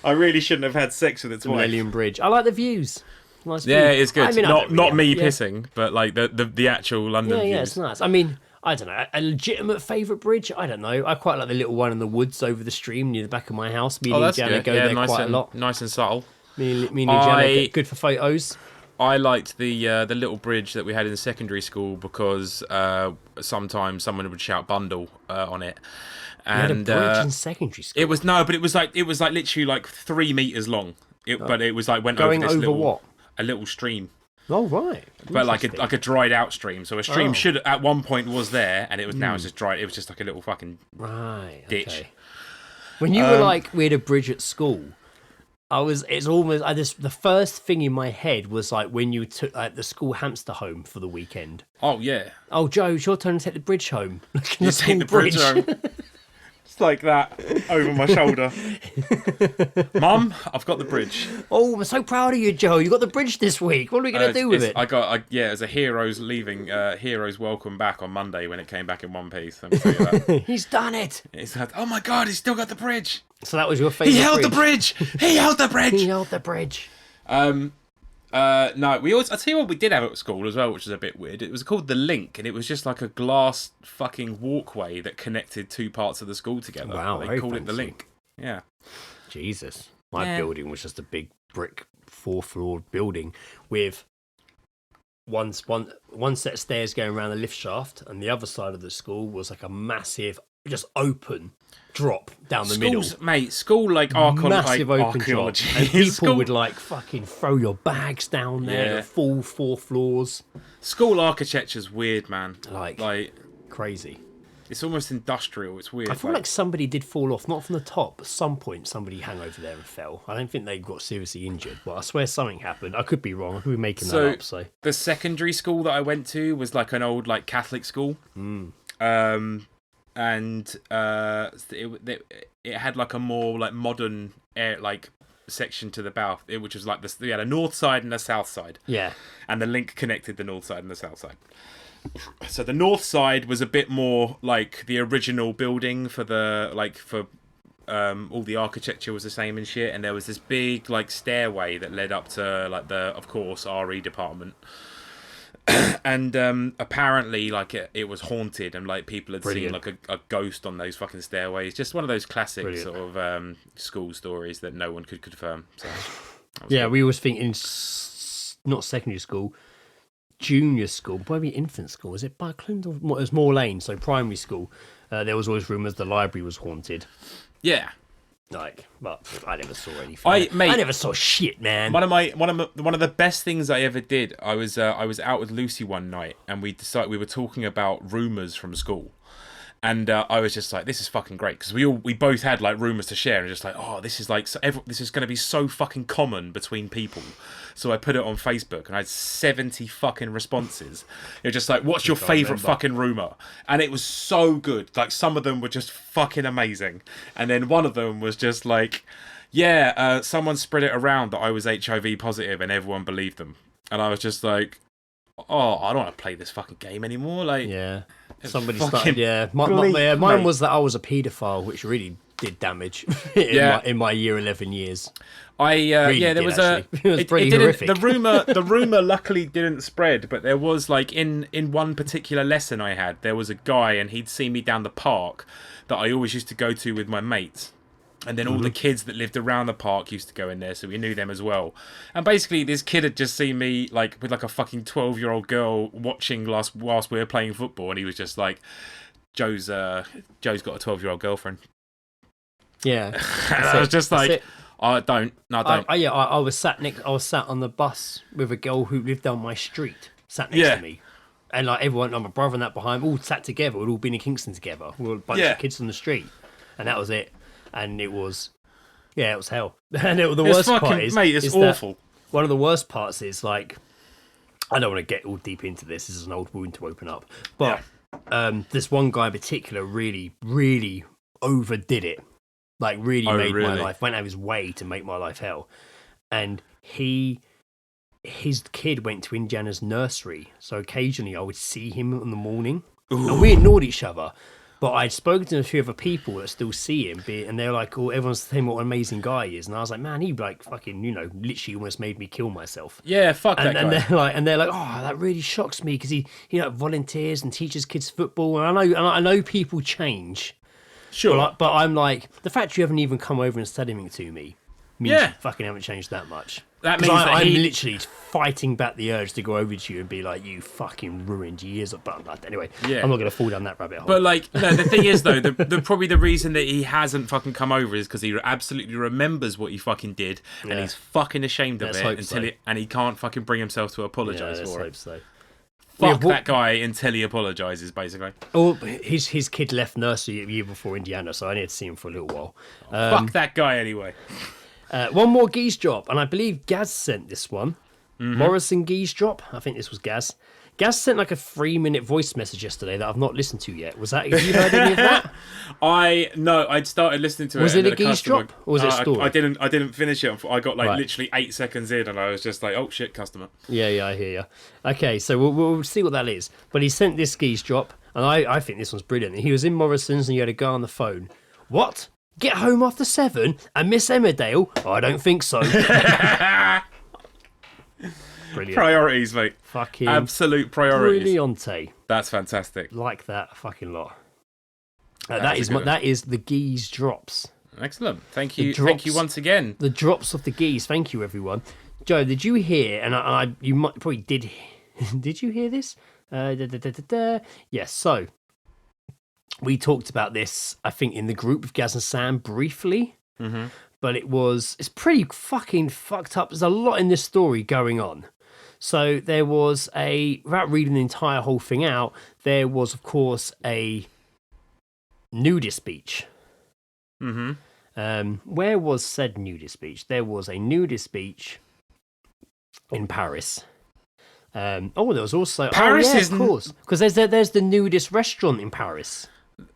I really shouldn't have had sex with its wife. Alien Bridge. I like the views. Nice Yeah, view. it's good. I mean, not me pissing, but like the actual London views. Yeah, it's nice. I mean, I don't know, a legitimate favourite bridge? I don't know. I quite like the little one in the woods over the stream near the back of my house. Me and that's Gianna good. go there quite a lot. Nice and subtle. Me and Gianna, good for photos. I liked the little bridge that we had in secondary school because sometimes someone would shout "bundle" on it. And you had a bridge in secondary school? It was like literally like 3 meters long. But it was like went going over this little, what? A little stream. Oh right. But like a dried out stream. So a stream should at one point was there, and it was now it's just dry. It was just like a little fucking ditch. Okay. When you were like we had a bridge at school, the first thing in my head was like when you took the school hamster home for the weekend. Oh yeah. Oh Joe, it's your turn to take the bridge home. You take the bridge home. It's like that over my shoulder. Mum, I've got the bridge. Oh, I'm so proud of you, Joe. You got the bridge this week. What are we going to do with it? As a hero's leaving, hero's welcome back on Monday when it came back in one piece. Let me tell you that. He's done it. It's like, oh my god, he's still got the bridge. So that was your favourite. He held the bridge. He held the bridge. He held the bridge. No, I'll tell you what we did have at school as well, which is a bit weird. It was called the Link, and it was just like a glass fucking walkway that connected two parts of the school together. Wow, they very called it the fancy. Link. Yeah. Jesus. My building was just a big brick 4-floored building with one set of stairs going around the lift shaft, and the other side of the school was like a massive, just open drop down the middle. Mate, school like massive open archaeology. drop. And people would like fucking throw your bags down there, the full 4 floors. School architecture's weird, man. Like crazy. It's almost industrial. It's weird. I feel like somebody did fall off, not from the top, but at some point somebody hung over there and fell. I don't think they got seriously injured, but I swear something happened. I could be wrong. I could be making that up. So the secondary school that I went to was like an old like Catholic school. And it had like a more like modern section to the south, which was like this. We had a north side and a south side. Yeah, and the Link connected the north side and the south side. So the north side was a bit more like the original building for all the architecture was the same and shit, and there was this big like stairway that led up to like the, of course, RE department. And apparently like it was haunted, and like people had seen like a ghost on those fucking stairways. Just one of those classic sort of school stories that no one could confirm. So yeah, we was thinking not secondary school, junior school, probably infant school. Was it Buckland or it was Moor Lane? So primary school. There was always rumours the library was haunted. Yeah. Like, but I never saw anything. I never saw shit, man. One of the best things I ever did. I was out with Lucy one night, and we were talking about rumours from school. And I was just like, this is fucking great, because we both had like rumours to share, and just like, oh, this is like this is going to be so fucking common between people. So I put it on Facebook, and I had 70 fucking responses. It was just like, what's your favourite fucking rumour? And it was so good. Like, some of them were just fucking amazing, and then one of them was just like, yeah, someone spread it around that I was HIV positive, and everyone believed them. And I was just like, oh, I don't want to play this fucking game anymore. Like, yeah. Somebody started, yeah. Mine was that I was a paedophile, which really did damage in my year 11 years. There was it was pretty horrific. The rumor luckily didn't spread, but there was like in one particular lesson I had, there was a guy, and he'd seen me down the park that I always used to go to with my mates. And then all the kids that lived around the park used to go in there, so we knew them as well. And basically, this kid had just seen me like with like a fucking 12-year-old girl watching whilst we were playing football, and he was just like, Joe's got a 12-year-old girlfriend. Yeah, and I was just like, I don't. I was sat on the bus with a girl who lived down my street, sat next to me. And like everyone, like my brother and that behind, all sat together. We'd all been in Kingston together. We were a bunch of kids on the street, and that was it. And it was hell. And the worst part is, mate, it's awful. One of the worst parts is like, I don't want to get all deep into this. This is an old wound to open up. But this one guy in particular really, really overdid it. Like really my life, went out of his way to make my life hell. And his kid went to Indiana's nursery. So occasionally I would see him in the morning. Ooh. And we ignored each other. But I'd spoken to a few other people that still see him, and they're like, "Oh, everyone's saying what an amazing guy he is." And I was like, "Man, he like fucking, literally almost made me kill myself." Yeah, fuck that guy. And they're like, "Oh, that really shocks me because he, volunteers and teaches kids football." And I know people change. Sure. But I'm like, the fact you haven't even come over and said anything to me means you fucking haven't changed that much. That means I'm literally fighting back the urge to go over to you and be like, you fucking ruined years of... But anyway, I'm not going to fall down that rabbit hole. But like, no, the thing is though, probably the reason that he hasn't fucking come over is because he absolutely remembers what he fucking did, and he's fucking ashamed of it and he can't fucking bring himself to apologise for it. So. Fuck that guy until he apologises, basically. Oh, his kid left nursery a year before Indiana, so I need to see him for a little while. Fuck that guy anyway. One more Geese drop, and I believe Gaz sent this one. Mm-hmm. Morrison Geese drop. I think this was Gaz. Gaz sent like a 3-minute voice message yesterday that I've not listened to yet. Have you heard any of that? I'd started listening to it. Was it a Geese drop or was it a story? I didn't finish it. I got literally 8 seconds in, and I was just like, oh shit, customer. Yeah, I hear you. Okay, so we'll see what that is. But he sent this Geese drop, and I think this one's brilliant. He was in Morrison's, and you had a guy on the phone. What? Get home after 7 and miss Emmerdale? I don't think so. Brilliant. Priorities, mate. Fucking absolute priorities. Brilliante. That's fantastic. Like that a fucking lot. That is the Geese drops. Excellent. Thank you. Thank you once again. The drops of the Geese. Thank you, everyone. Joe, did you hear? And you might probably did. Did you hear this? Yes. So we talked about this, I think, in the group with Gaz and Sam briefly. Mm-hmm. But it's pretty fucking fucked up. There's a lot in this story going on. So there was without reading the entire whole thing out, there was, of course, a nudist beach. Mm-hmm. Where was said nudist beach? There was a nudist beach in Paris. There was also... Paris of course. Because there's the nudist restaurant in Paris.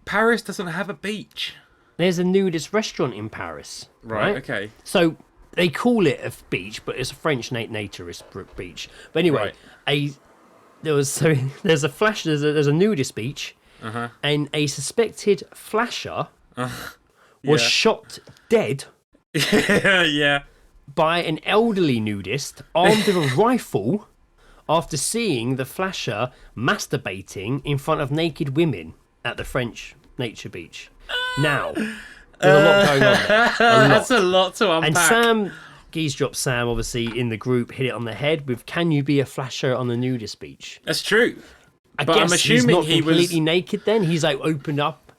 Paris doesn't have a beach. There's a nudist restaurant in Paris. Right? Okay. So they call it a beach, but it's a French naturist beach. But anyway, there's a nudist beach, and a suspected flasher was shot dead by an elderly nudist armed with a rifle after seeing the flasher masturbating in front of naked women at the French nature beach. Now, there's a lot going on there. That's a lot to unpack. And Sam, Geese Drop Sam, obviously, in the group, hit it on the head with, can you be a flasher on the nudist beach? That's true. I guess I'm assuming he's not completely naked then. He's like opened up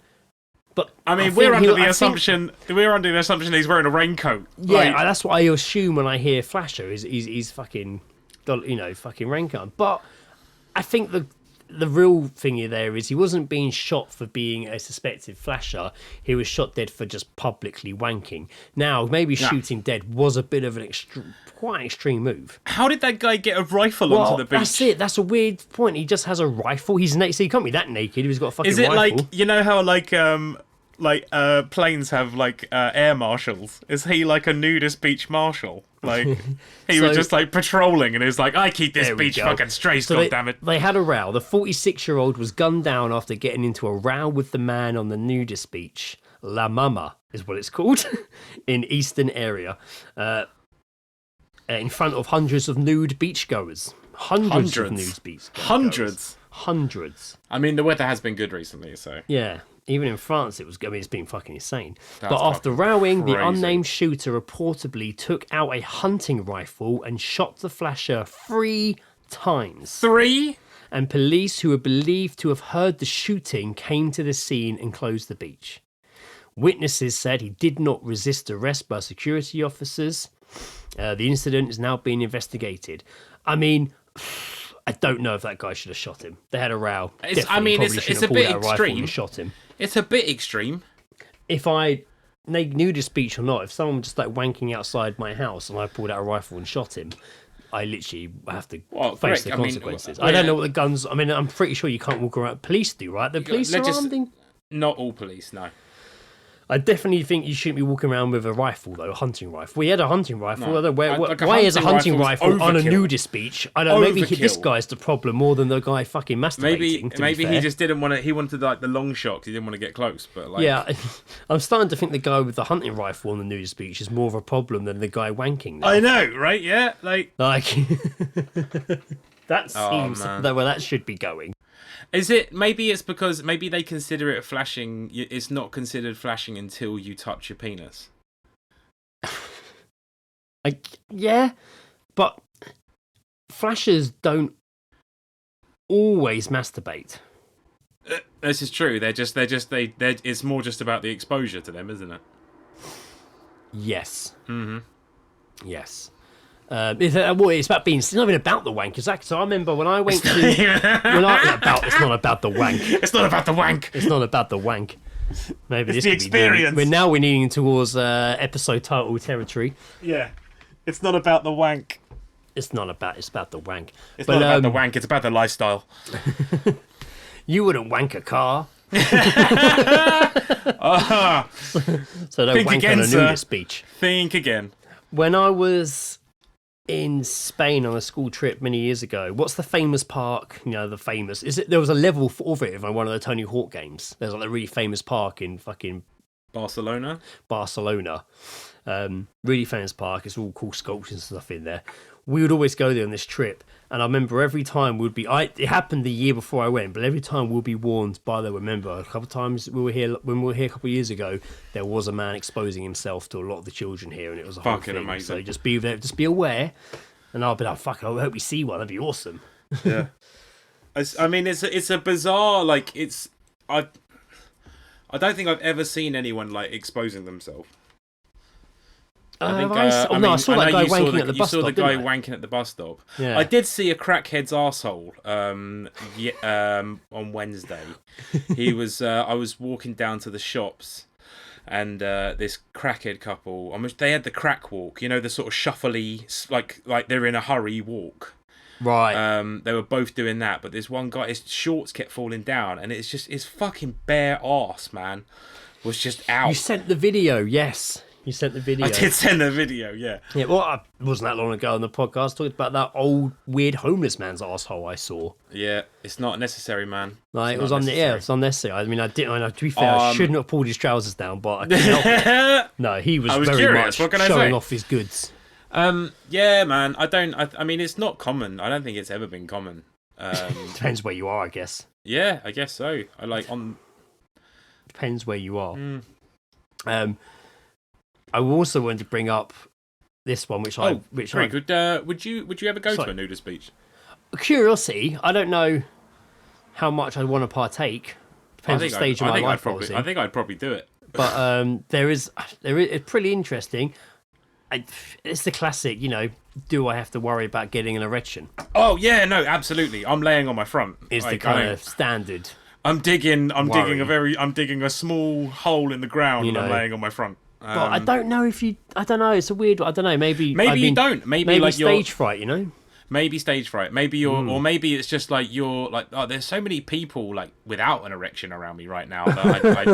But I mean, think we're under the I think- assumption he's wearing a raincoat. Yeah, Like, that's what I assume when I hear Flasher. He's fucking, fucking raincoat. But I think the real thing there is he wasn't being shot for being a suspected flasher. He was shot dead for just publicly wanking. Now, maybe shooting dead was a bit of an quite extreme move. how did that guy get a rifle onto the beach? That's it. That's a weird point. He just has a rifle. He's naked. So he can't be that naked. He's got a fucking Is it rifle. like, you know how planes have like air marshals? Is he like a nudist beach marshal? Like he was So- just like patrolling, and he's like, I keep this There we beach go. fucking straight. So God damn it! They had a row. The 46-year-old was gunned down after getting into a row with the man on the nudist beach. La Mama is what it's called in eastern area. In front of hundreds of nude beachgoers. Hundreds of nude beachgoers. Hundreds. I mean, the weather has been good recently, so Yeah. Even in France, it's been fucking insane. That's but after fucking rowing, the crazy. unnamed shooter reportedly took out a hunting rifle and shot the flasher 3 times. 3. And police who were believed to have heard the shooting came to the scene and closed the beach. Witnesses said he did not resist arrest by security officers. The incident is now being investigated. I mean, I don't know if that guy should have shot him. They had a row. It's- I Definitely mean, probably it's shouldn't a have pulled bit out rifle extreme. and shot him. It's a bit extreme. If I nudist beach or not, if someone was just like wanking outside my house and I pulled out a rifle and shot him, I literally have to Well, face correct. the I mean, consequences. well, I don't yeah. know what the guns. I mean, I'm pretty sure you can't walk around. Police do, right? The police are legis- armed. Not all police, no. I definitely think you shouldn't be walking around with a rifle, though, a hunting rifle. We had a hunting rifle. No. I don't know Like a why is a hunting hunting rifle on a overkill. nudist beach? I don't know. Maybe this Overkill. guy's the problem more than the guy fucking Maybe masturbating. to be maybe he fair. just didn't want to. He wanted like the long shot. 'Cause he didn't want to get close. But like, Yeah, I'm starting to think the guy with the hunting rifle on the nudist beach is more of a problem than the guy wanking. Now. I know, right? Yeah, like. Like that Oh, seems man. where that should be going. Is it? Maybe it's because maybe they consider it flashing. It's not considered flashing until you touch your penis. Yeah, but flashers don't always masturbate. This is true. It's more just about the exposure to them, isn't it? Yes. Mm-hmm. Yes. It's about being. It's not even about the wank. So I remember when I went to. It's not about the wank. It's not about the wank. It's not about the wank. Maybe this the could be experience. we're leaning towards episode title territory. Yeah, it's not about the wank. It's about the wank. It's not about the wank. It's about the lifestyle. You wouldn't wank a car. So don't Think wank again, on a sir. nudist beach. Think again. When I was in Spain on a school trip many years ago, what's the famous park? You know, there was a level of it in one of the Tony Hawk games. There's like a really famous park in fucking Barcelona. Really famous park. It's all cool sculptures and stuff in there. We would always go there on this trip, and I remember every time it happened the year before I went, but every time we'd be warned by the remember a couple of times when we were here a couple of years ago, there was a man exposing himself to a lot of the children here, and it was a whole Fucking thing. amazing. So just be there, just be aware, and I'll be like, fuck, I hope we see one. That'd be awesome. Yeah. I mean, it's a bizarre, like, I don't think I've ever seen anyone, like, exposing themselves. I saw that guy wanking at the bus You saw the stop, guy didn't I? wanking at the bus stop. Yeah. I did see a crackhead's arsehole on Wednesday. He was. I was walking down to the shops, and this crackhead couple. They had the crack walk. You know, the sort of shuffly, like they're in a hurry walk. Right. They were both doing that, but this one guy, his shorts kept falling down, and it's just his fucking bare arse, man, was just out. You sent the video, yes. You sent the video. I did send the video, yeah. Yeah, well, it wasn't that long ago on the podcast talking about that old weird homeless man's asshole I saw. Yeah, it's not necessary, man. Like It's it was not it's unnecessary. I mean, I didn't. I know, to be fair, I shouldn't have pulled his trousers down, but I couldn't help it. necessary. No, he was, I was very curious, much what can I showing say? off his goods. Yeah, man. I mean, it's not common. I don't think it's ever been common. Depends where you are, I guess. Yeah, I guess so. Depends where you are. Mm. I also wanted to bring up this one, which very good. Would you ever go to Sorry. a nudist beach? Curiosity. I don't know how much I want to partake. Depends what stage of my life I was in. I think I'd probably do it. But there is it's pretty interesting. It's the classic, do I have to worry about getting an erection? Oh yeah, no, absolutely. I'm laying on my front. Is the kind of standard. I'm digging a small hole in the ground and I'm laying on my front. But I don't know I don't know, it's a weird, I don't know, maybe you don't. Maybe like stage fright, Maybe stage fright. Maybe you're, or maybe it's just like you're like, oh, there's so many people like without an erection around me right now that I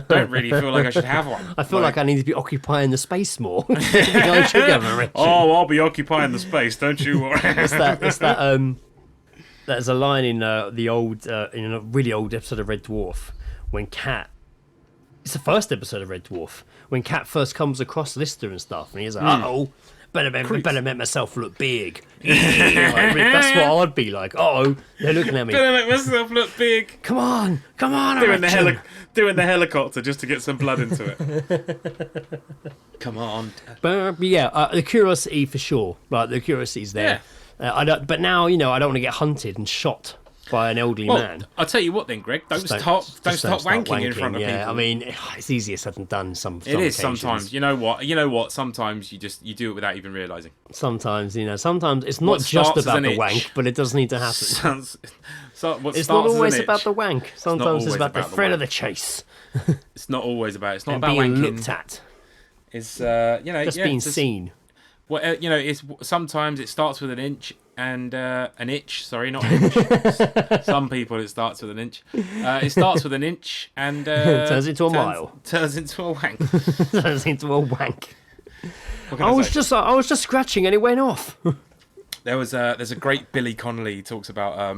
don't really feel like I should have one. I feel like I need to be occupying the space more. I should have an erection. Oh, I'll be occupying the space, don't you worry. It's that. There's a line in the old, in a really old episode of Red Dwarf when Cat. It's the first episode of Red Dwarf when Cat first comes across Lister and stuff, and he's like, better make myself look big. That's what I'd be like. They're looking at me. Better make myself look big. Come on. Doing the helicopter just to get some blood into it. Come on. But yeah, the curiosity for sure. Like the curiosity's there. Yeah. But now I don't want to get hunted and shot by an elderly man. I'll tell you what then, Greg. Don't stop wanking in front of people. I mean, it's easier said than done. It is sometimes. You know what? Sometimes you do it without even realising. Sometimes, sometimes it's not just about the wank, but it does need to happen. It's not always about the wank. Sometimes it's about the threat of the chase. It's not always about. It's not and about being wanking. looked at. It's just being seen. Well, it's sometimes it starts with an inch and an itch. Sorry, not an inch. Some people it starts with an inch. It starts with an inch and turns into a mile. Turns into a wank. Turns into a wank. I was just scratching and it went off. There's a great Billy Connolly. He talks about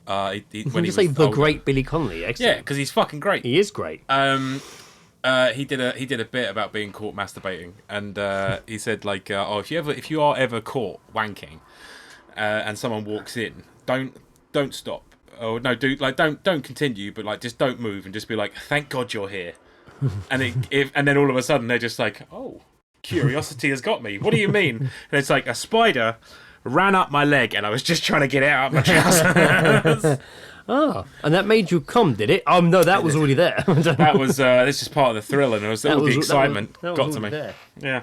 when you say the great Billy Connolly. Excellent. Yeah, because he's fucking great. He is great. He did a bit about being caught masturbating, and he said like, if you are ever caught wanking, and someone walks in, don't stop. Oh no, don't continue, but like just don't move and just be like, thank God you're here. And then all of a sudden they're just like, oh, curiosity has got me. What do you mean? And it's like a spider ran up my leg, and I was just trying to get it out of my trousers. And that made you come, did it? No, that was already there. That was it's just part of the thrill, and the excitement got to me. There. Yeah.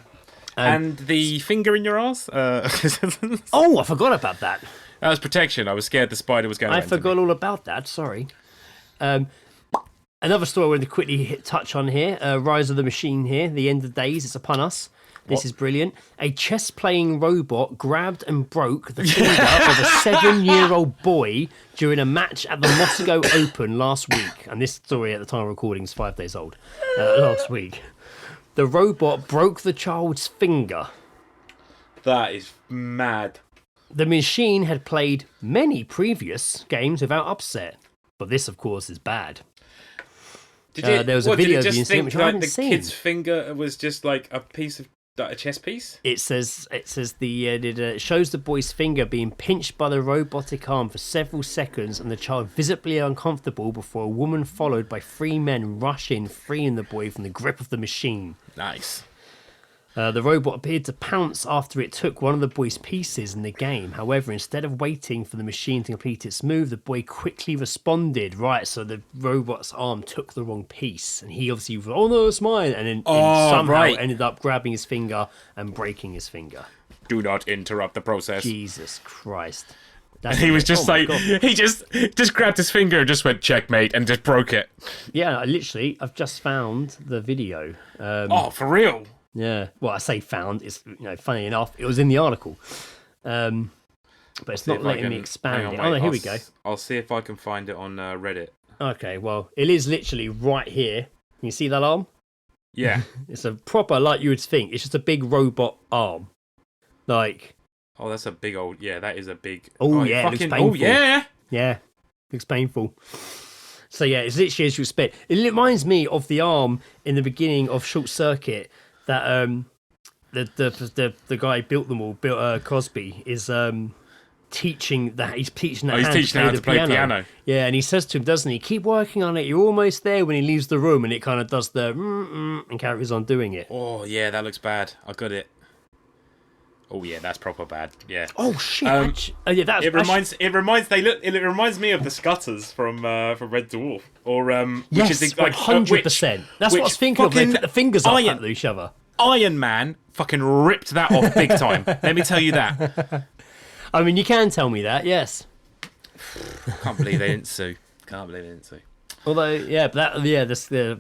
And the finger in your ass? I forgot about that. That was protection. I was scared the spider was going to I forgot all about that, sorry. Another story I wanted to quickly touch on here. Rise of the Machine here. The end of days. It's upon us. This is brilliant. A chess-playing robot grabbed and broke the finger of a 7-year-old boy during a match at the Moscow Open last week. And this story at the time of recording is 5 days old. Last week. The robot broke the child's finger. That is mad. The machine had played many previous games without upset. But this, of course, is bad. There was a video of the incident which I hadn't seen. The kid's finger was just like a piece of a chess piece. It says it shows the boy's finger being pinched by the robotic arm for several seconds, and the child visibly uncomfortable before a woman followed by 3 men rush in, freeing the boy from the grip of the machine. Nice. The robot appeared to pounce after it took one of the boy's pieces in the game. However, instead of waiting for the machine to complete its move, the boy quickly responded. Right, so the robot's arm took the wrong piece, and he obviously was, oh no, it's mine, and then somehow ended up grabbing his finger and breaking his finger. Do not interrupt the process. Jesus Christ. He was just he just grabbed his finger and just went checkmate and just broke it. Yeah, I've just found the video. For real? Yeah, well, I say found. It's funny enough, it was in the article, but it's not letting me expand it. Here we go. I'll see if I can find it on Reddit. Okay, well, it is literally right here. Can you see that arm? Yeah, it's a proper, like you would think. It's just a big robot arm, like. Oh, that's a big old. Yeah, that is a big. Oh yeah, it looks painful. Oh yeah, yeah, looks painful. So yeah, it's literally as you expect. It reminds me of the arm in the beginning of Short Circuit. That the guy who built them all, Cosby, is teaching that he's teaching that how to play piano. Yeah, and he says to him, doesn't he? Keep working on it. You're almost there. When he leaves the room, and it kind of does the and carries on doing it. Oh yeah, that looks bad. I got it. Oh yeah, that's proper bad. Yeah. Oh shit! Yeah, that's It reminds me of the Scutters from Red Dwarf, or yes, which is 100%. That's what I was thinking of. They put the fingers up at each other. Iron Man fucking ripped that off big time. Let me tell you that. I mean, you can tell me that, yes. Can't believe they didn't sue. Although, yeah, but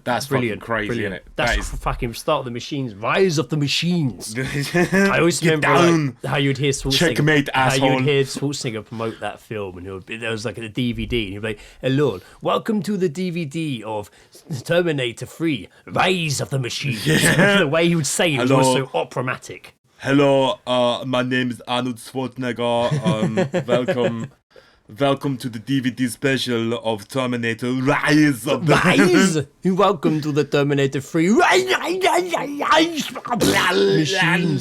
that's brilliant, crazy, brilliant. isn't it? That's That is... fucking Start of the Machines, Rise of the Machines. I always remember how you'd hear Schwarzenegger, Checkmate, asshole. how you'd hear Schwarzenegger promote that film, and there was like a DVD, and he'd be like, "Hello, welcome to the DVD of Terminator 3, Rise of the Machines." The way he would say it was always so operatic. Hello, my name is Arnold Schwarzenegger. Welcome to the DVD special of Terminator Rise of the Rise! Welcome to the Terminator 3 Machines.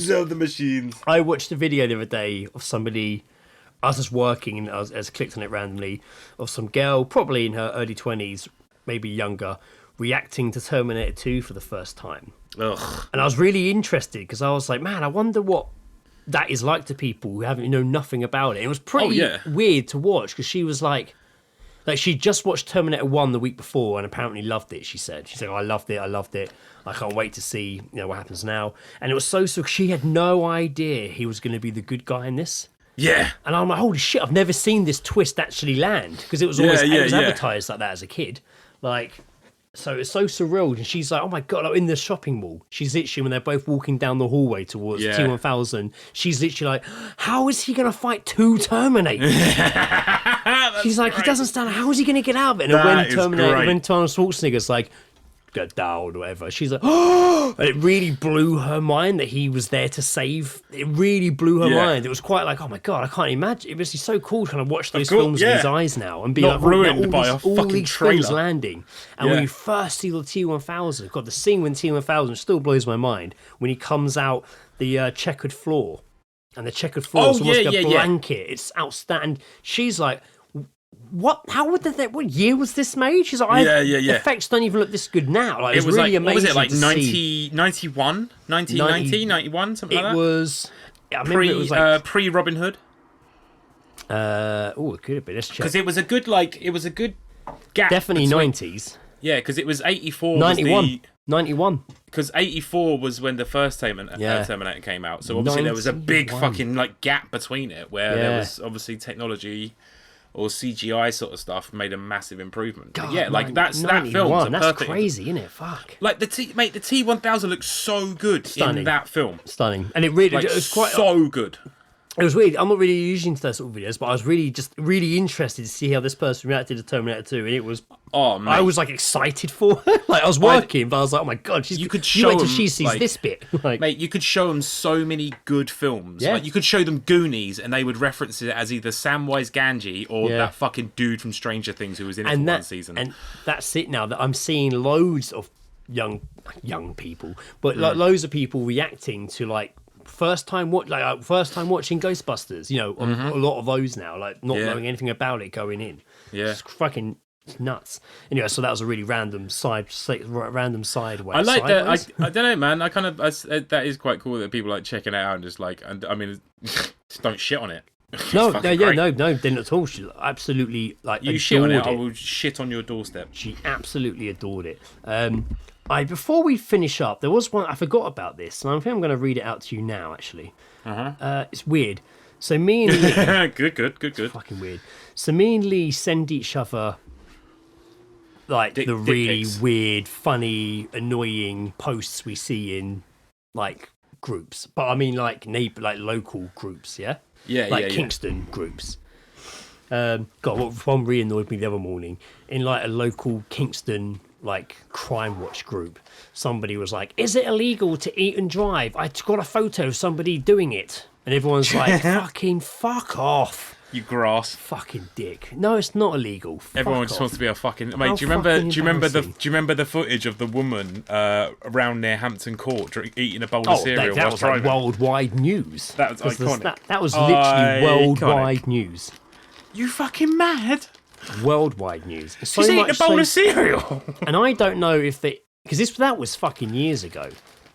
of the Machines. I watched a video the other day of somebody, I was just working and I was clicked on it randomly, of some girl, probably in her early 20s, maybe younger, reacting to Terminator 2 for the first time. Ugh. And I was really interested because I was like, man, I wonder what that is like to people who haven't know nothing about it. It was pretty weird to watch because she was like she just watched Terminator 1 the week before and apparently loved it. She's like, oh, I loved it. I can't wait to see what happens now. And it was so she had no idea he was going to be the good guy in this. Yeah. And I'm like, holy shit, I've never seen this twist actually land because it was always advertised like that as a kid. So it's so surreal, and she's like, "Oh my god!" Like in the shopping mall, she's literally when they're both walking down the hallway towards T1000. She's literally like, "How is he gonna fight two Terminators?" She's like, "He doesn't stand. How is he gonna get out of it?" And when Arnold Schwarzenegger's like, "Get down," or whatever, she's like, "Oh!" And it really blew her mind that he was there to save. It really blew her mind. It was quite like, "Oh my god, I can't imagine." It was just so cool to kind of watch those films with his eyes now and be not like, ruined by all these things landing. And when you first see the T1000, God, the scene when T1000 still blows my mind when he comes out the checkered floor, and the checkered floor is almost like a blanket. It's outstanding. She's like, what? How would that? What year was this made? She's like, the effects don't even look this good now. Like, it was really amazing. What was it, like 91, 1990, 91, something like that? It was. I remember it was like pre Robin Hood. It could have been. Let's check. Because it was a good gap. Definitely between, 90s. Yeah, because it was 84. 91. Because 84 was when the first Terminator came out. So obviously there was a big fucking gap between it where there was obviously technology or CGI sort of stuff made a massive improvement. God, that film's a that's perfect. Crazy, isn't it? Fuck. Like the T1000 looks so good in that film. Stunning, and it really it was quite so good. It was weird. I'm not really usually into those sort of videos, but I was really interested to see how this person reacted to Terminator 2, and it was. Oh man! I was excited for her. I was working, but I was like, oh my god, she sees this bit. Mate, you could show them so many good films. Yeah. You could show them Goonies, and they would reference it as either Samwise Gamgee or that fucking dude from Stranger Things who was in it for one season. And that's it now. That I'm seeing loads of young people, but loads of people reacting to first time watching Ghostbusters. A lot of those now, not knowing anything about it going in. Yeah, it's fucking nuts. Anyway, so that was a really random sideway. I like that. I don't know, man. That is quite cool that people checking it out and just just don't shit on it. No, didn't at all. She absolutely you shit on it. I will shit on your doorstep. She absolutely adored it. Before we finish up, there was one I forgot about this, and I think I'm going to read it out to you now. Actually, it's weird. So me and Lee, good. Fucking weird. So me and Lee send each other the really weird, funny, annoying posts we see in groups, but I mean neighbor, local groups, Kingston groups. God, one really annoyed me the other morning in a local Kingston crime watch group. Somebody was like, "Is it illegal to eat and drive? I got a photo of somebody doing it," and everyone's like, "Fucking fuck off, you grass, fucking dick." No, it's not illegal. Everyone just wants to be a fucking mate. Do you remember the footage of the woman around near Hampton Court eating a bowl of cereal? That was worldwide news. That was iconic. That was literally worldwide news. You fucking mad? Worldwide news. She's eating a bowl of cereal. And I don't know if because that was fucking years ago.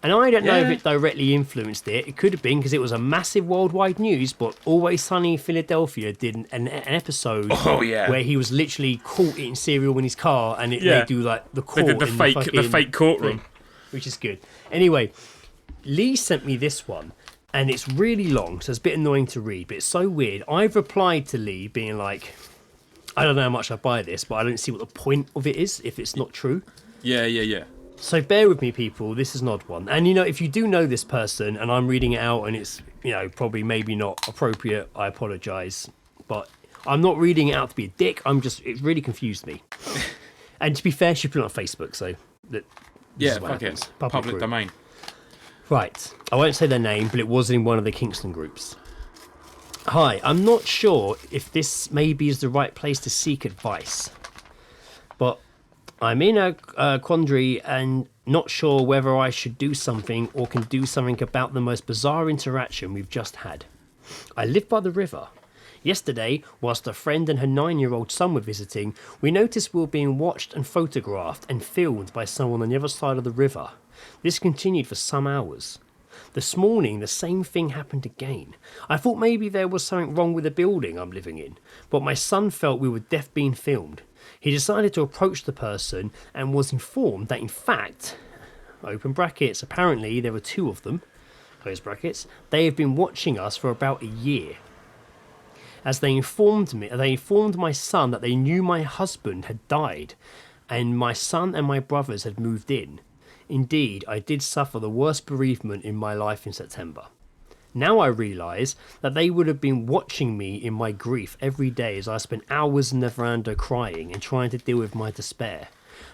And I don't know if Yeah. it directly influenced it. It could have been because it was a massive worldwide news, but Always Sunny in Philadelphia did an episode Oh, yeah. where he was literally caught eating cereal in his car, and Yeah. they do like the They court did the in fake, fucking the fake courtroom. thing, which is good. Anyway, Lee sent me this one, and it's really long, so it's a bit annoying to read, but it's so weird. I've replied to Lee being like, I don't know how much I buy this, but I don't see what the point of it is if it's not true. Yeah. So bear with me, people. This is an odd one. And, if you do know this person and I'm reading it out and it's, probably maybe not appropriate, I apologise. But I'm not reading it out to be a dick. It really confused me. And to be fair, she put it on Facebook, so this Yeah, is what fuck happens. it. Public group. domain. Right. I won't say their name, but it was in one of the Kingston groups. Hi, I'm not sure if this maybe is the right place to seek advice, but I'm in a quandary and not sure whether I should do something or can do something about the most bizarre interaction we've just had. I live by the river. Yesterday, whilst a friend and her 9-year-old son were visiting, we noticed we were being watched and photographed and filmed by someone on the other side of the river. This continued for some hours. This morning, the same thing happened again. I thought maybe there was something wrong with the building I'm living in, but my son felt we were being filmed. He decided to approach the person and was informed that, in fact, open brackets, apparently there were 2 of them, close brackets, they have been watching us for about a year. As they informed my son that they knew my husband had died and my son and my brothers had moved in. Indeed, I did suffer the worst bereavement in my life in September. Now I realise that they would have been watching me in my grief every day as I spent hours in the veranda crying and trying to deal with my despair.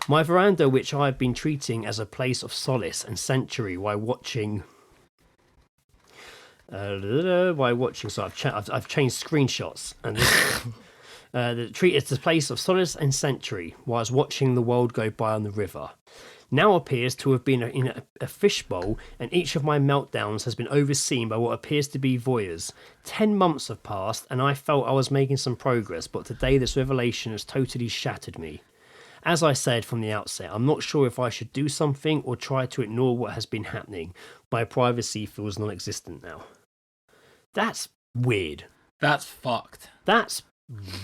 My veranda, which I have been treating as a place of solace and sanctuary while watching... so I've changed screenshots. And it's a place of solace and sanctuary whilst watching the world go by on the river. Now appears to have been in a fishbowl, and each of my meltdowns has been overseen by what appears to be voyeurs. 10 months have passed, and I felt I was making some progress, but today this revelation has totally shattered me. As I said from the outset, I'm not sure if I should do something or try to ignore what has been happening. My privacy feels non-existent now. That's weird. That's fucked. That's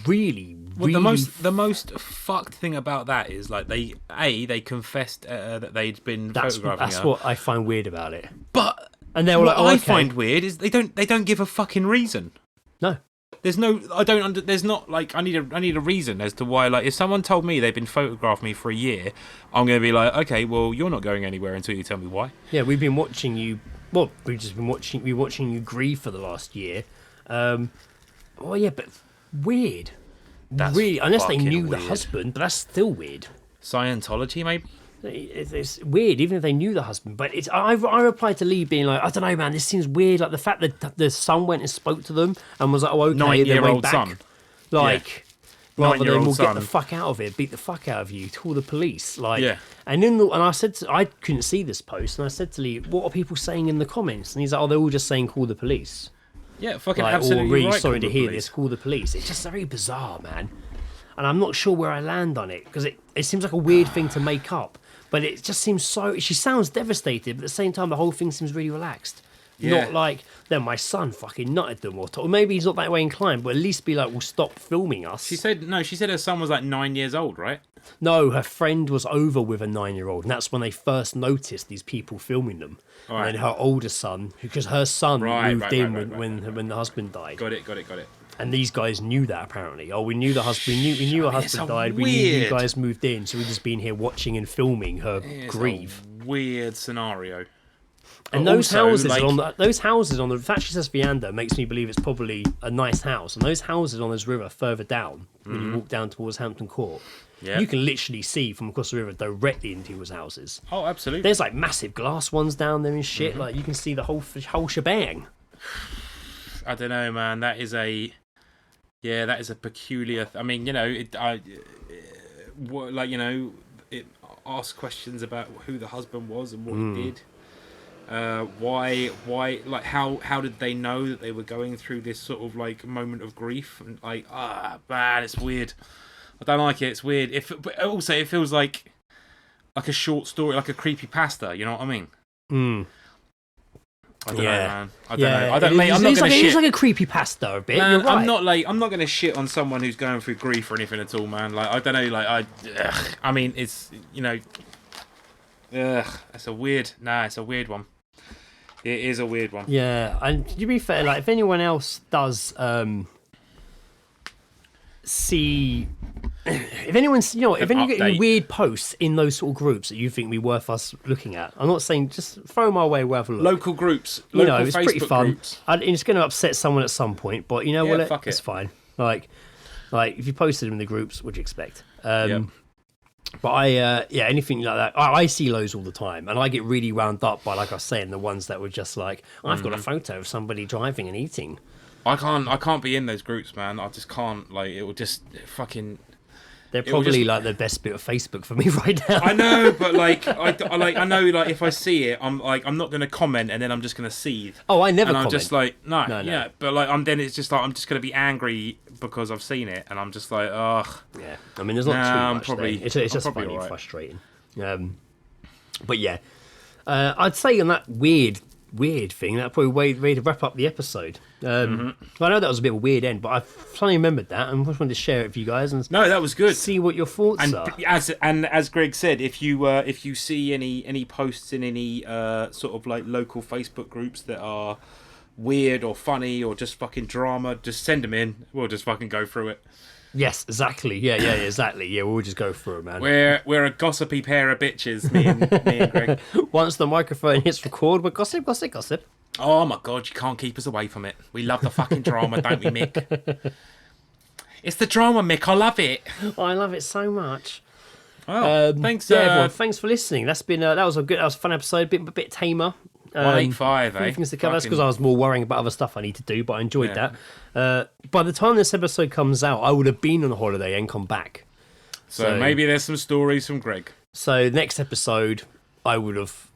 really Well, the most fucked thing about that is like they confessed that they'd been photographing that's her. what I find weird about it. But And they were what like, oh, I okay. find weird is they don't give a fucking reason. No. There's no there's not like I need a reason as to why. Like if someone told me they've been photographing me for a year, I'm going to be like, okay, well you're not going anywhere until you tell me why. Yeah, we've been watching you. Well, we've just been watching you grieve for the last year. Well, yeah, but weird. That's really, unless they fucking knew the weird. husband, but that's still weird. Scientology, maybe. It's weird, even if they knew the husband. But I replied to Lee being like, I don't know, man, this seems weird. Like the fact that the son went and spoke to them and was like, oh, okay, then went 9-year-old back. son. Like, rather than 9-year-old we'll get son. the fuck out of it, beat the fuck out of you, call the police. Like, Yeah. And I said, I couldn't see this post, and I said to Lee, what are people saying in the comments? And he's like, oh, they're all just saying call the police. Yeah, fucking Like, absolutely or really right, sorry call to the hear police. this, call the police. It's just very bizarre, man. And I'm not sure where I land on it, because it seems like a weird thing to make up. But it just seems so... She sounds devastated, but at the same time, the whole thing seems really relaxed. Yeah. Not like, then my son fucking nutted them, or maybe he's not that way inclined, but at least be like, well, stop filming us. She said her son was like 9 years old, right? No, her friend was over with a 9-year-old, and that's when they first noticed these people filming them. Right. And then her older son, because her son moved right, in right, when the husband died. Got it. And these guys knew that apparently. Oh, we knew the husband. We knew her husband so died. We knew you weird. guys moved in, so we've just been here watching and filming her It's grieve. a weird scenario. And But those also, houses like- on the fact she says Vianda makes me believe it's probably a nice house. And those houses on this river further down, when you walk down towards Hampton Court, Yeah. you can literally see from across the river directly into people's houses. Oh, absolutely. There's like massive glass ones down there and shit. Like you can see the whole shebang. I don't know, man. That is a peculiar. I mean, it asks questions about who the husband was and what he did. Why, like, how did they know that they were going through this sort of like moment of grief and like, man, it's weird. I don't like it. It's weird. But also, it feels like a short story, like a creepypasta. You know what I mean? I don't know, man. I don't Yeah. know. I don't, mate, I'm not It's going to like, shit. it's like a creepypasta a bit. Man, You're right. I'm not going to shit on someone who's going through grief or anything at all, man. Like, I don't know, like, I mean, it's, you know, it's a weird one. It is a weird one. Yeah, and to be fair, like if anyone else does see, if anyone's, you know, if any get any update. weird posts in those sort of groups that you think be worth us looking at, I'm not saying just throw them our way, we'll have a look. Local groups, You local know, it's Facebook pretty fun. groups. It's going to upset someone at some point, but you know Yeah, what? fuck It's it. fine. Like if you posted them in the groups, what do you expect? Yep. But anything like that, I see those all the time, and I get really wound up by, like I was saying, the ones that were just like, I've got a photo of somebody driving and eating. I can't be in those groups, man. I just can't. Like, it will just fucking. They're will probably just- like the best bit of Facebook for me right now. I know, but like, I know, like, if I see it, I'm not gonna comment, and then I'm just gonna seethe. Oh, I never And I'm comment. just like, no, No. yeah, but like, then it's just like I'm just gonna be angry because I've seen it, and I'm just like, ugh. Yeah, I mean, there's not Nah, too I'm much. probably- There. It's I'm just probably funny and alright. frustrating. But yeah, I'd say on that weird thing, that probably way to wrap up the episode. I know that was a bit of a weird end, but I suddenly remembered that and just wanted to share it with you guys and No, that was good. see what your thoughts And are. as Greg said, if you see any posts in any sort of like local Facebook groups that are weird or funny or just fucking drama, just send them in. We'll just fucking go through it. Yes, exactly. Yeah, exactly. Yeah, we'll just go through it, man. We're a gossipy pair of bitches, me and Greg. Once the microphone hits record, we're gossip. Oh my god, you can't keep us away from it. We love the fucking drama, don't we, Mick? It's the drama, Mick. I love it. I love it so much. Oh, thanks, Yeah, everyone. Thanks for listening. That was a fun episode. A bit tamer. 185, A few eh? things to cover. That's because Fucking- I was more worrying about other stuff I need to do, but I enjoyed Yeah. that. By the time this episode comes out, I would have been on holiday and come back. So maybe there's some stories from Greg. So next episode, I would have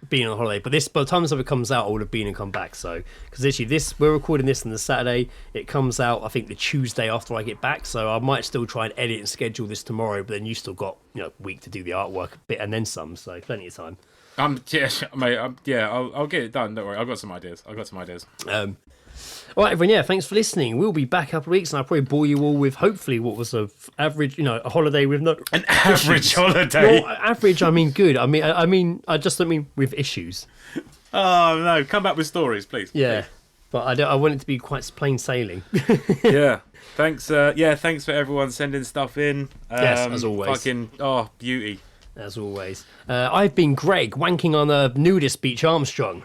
been on holiday. But by the time this episode comes out, I would have been and come back. So because literally we're recording this on the Saturday. It comes out, I think, the Tuesday after I get back. So I might still try and edit and schedule this tomorrow. But then you still got a week to do the artwork a bit and then some. So plenty of time. Mate, I'll get it done. Don't worry, I've got some ideas. All right, everyone. Yeah, thanks for listening. We'll be back a couple of weeks, and I'll probably bore you all with hopefully what was a average, a holiday with no An average holiday. Well, average. I mean, good. I just don't mean with issues. Oh no! Come back with stories, please. Yeah, but I want it to be quite plain sailing. Yeah. Thanks. Thanks for everyone sending stuff in. Yes, as always. Fucking beauty. As always, I've been Greg wanking on a nudist beach Armstrong.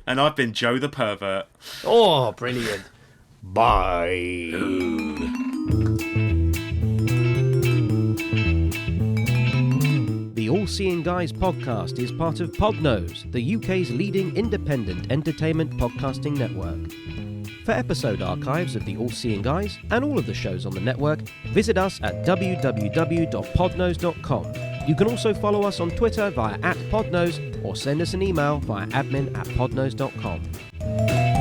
And I've been Joe the pervert. Oh, brilliant! Bye. The All Seeing Guys podcast is part of Podnose, the UK's leading independent entertainment podcasting network. For episode archives of the All Seeing Guys and all of the shows on the network, visit us at www.podnose.com. You can also follow us on Twitter via @podnose or send us an email via admin@podnose.com.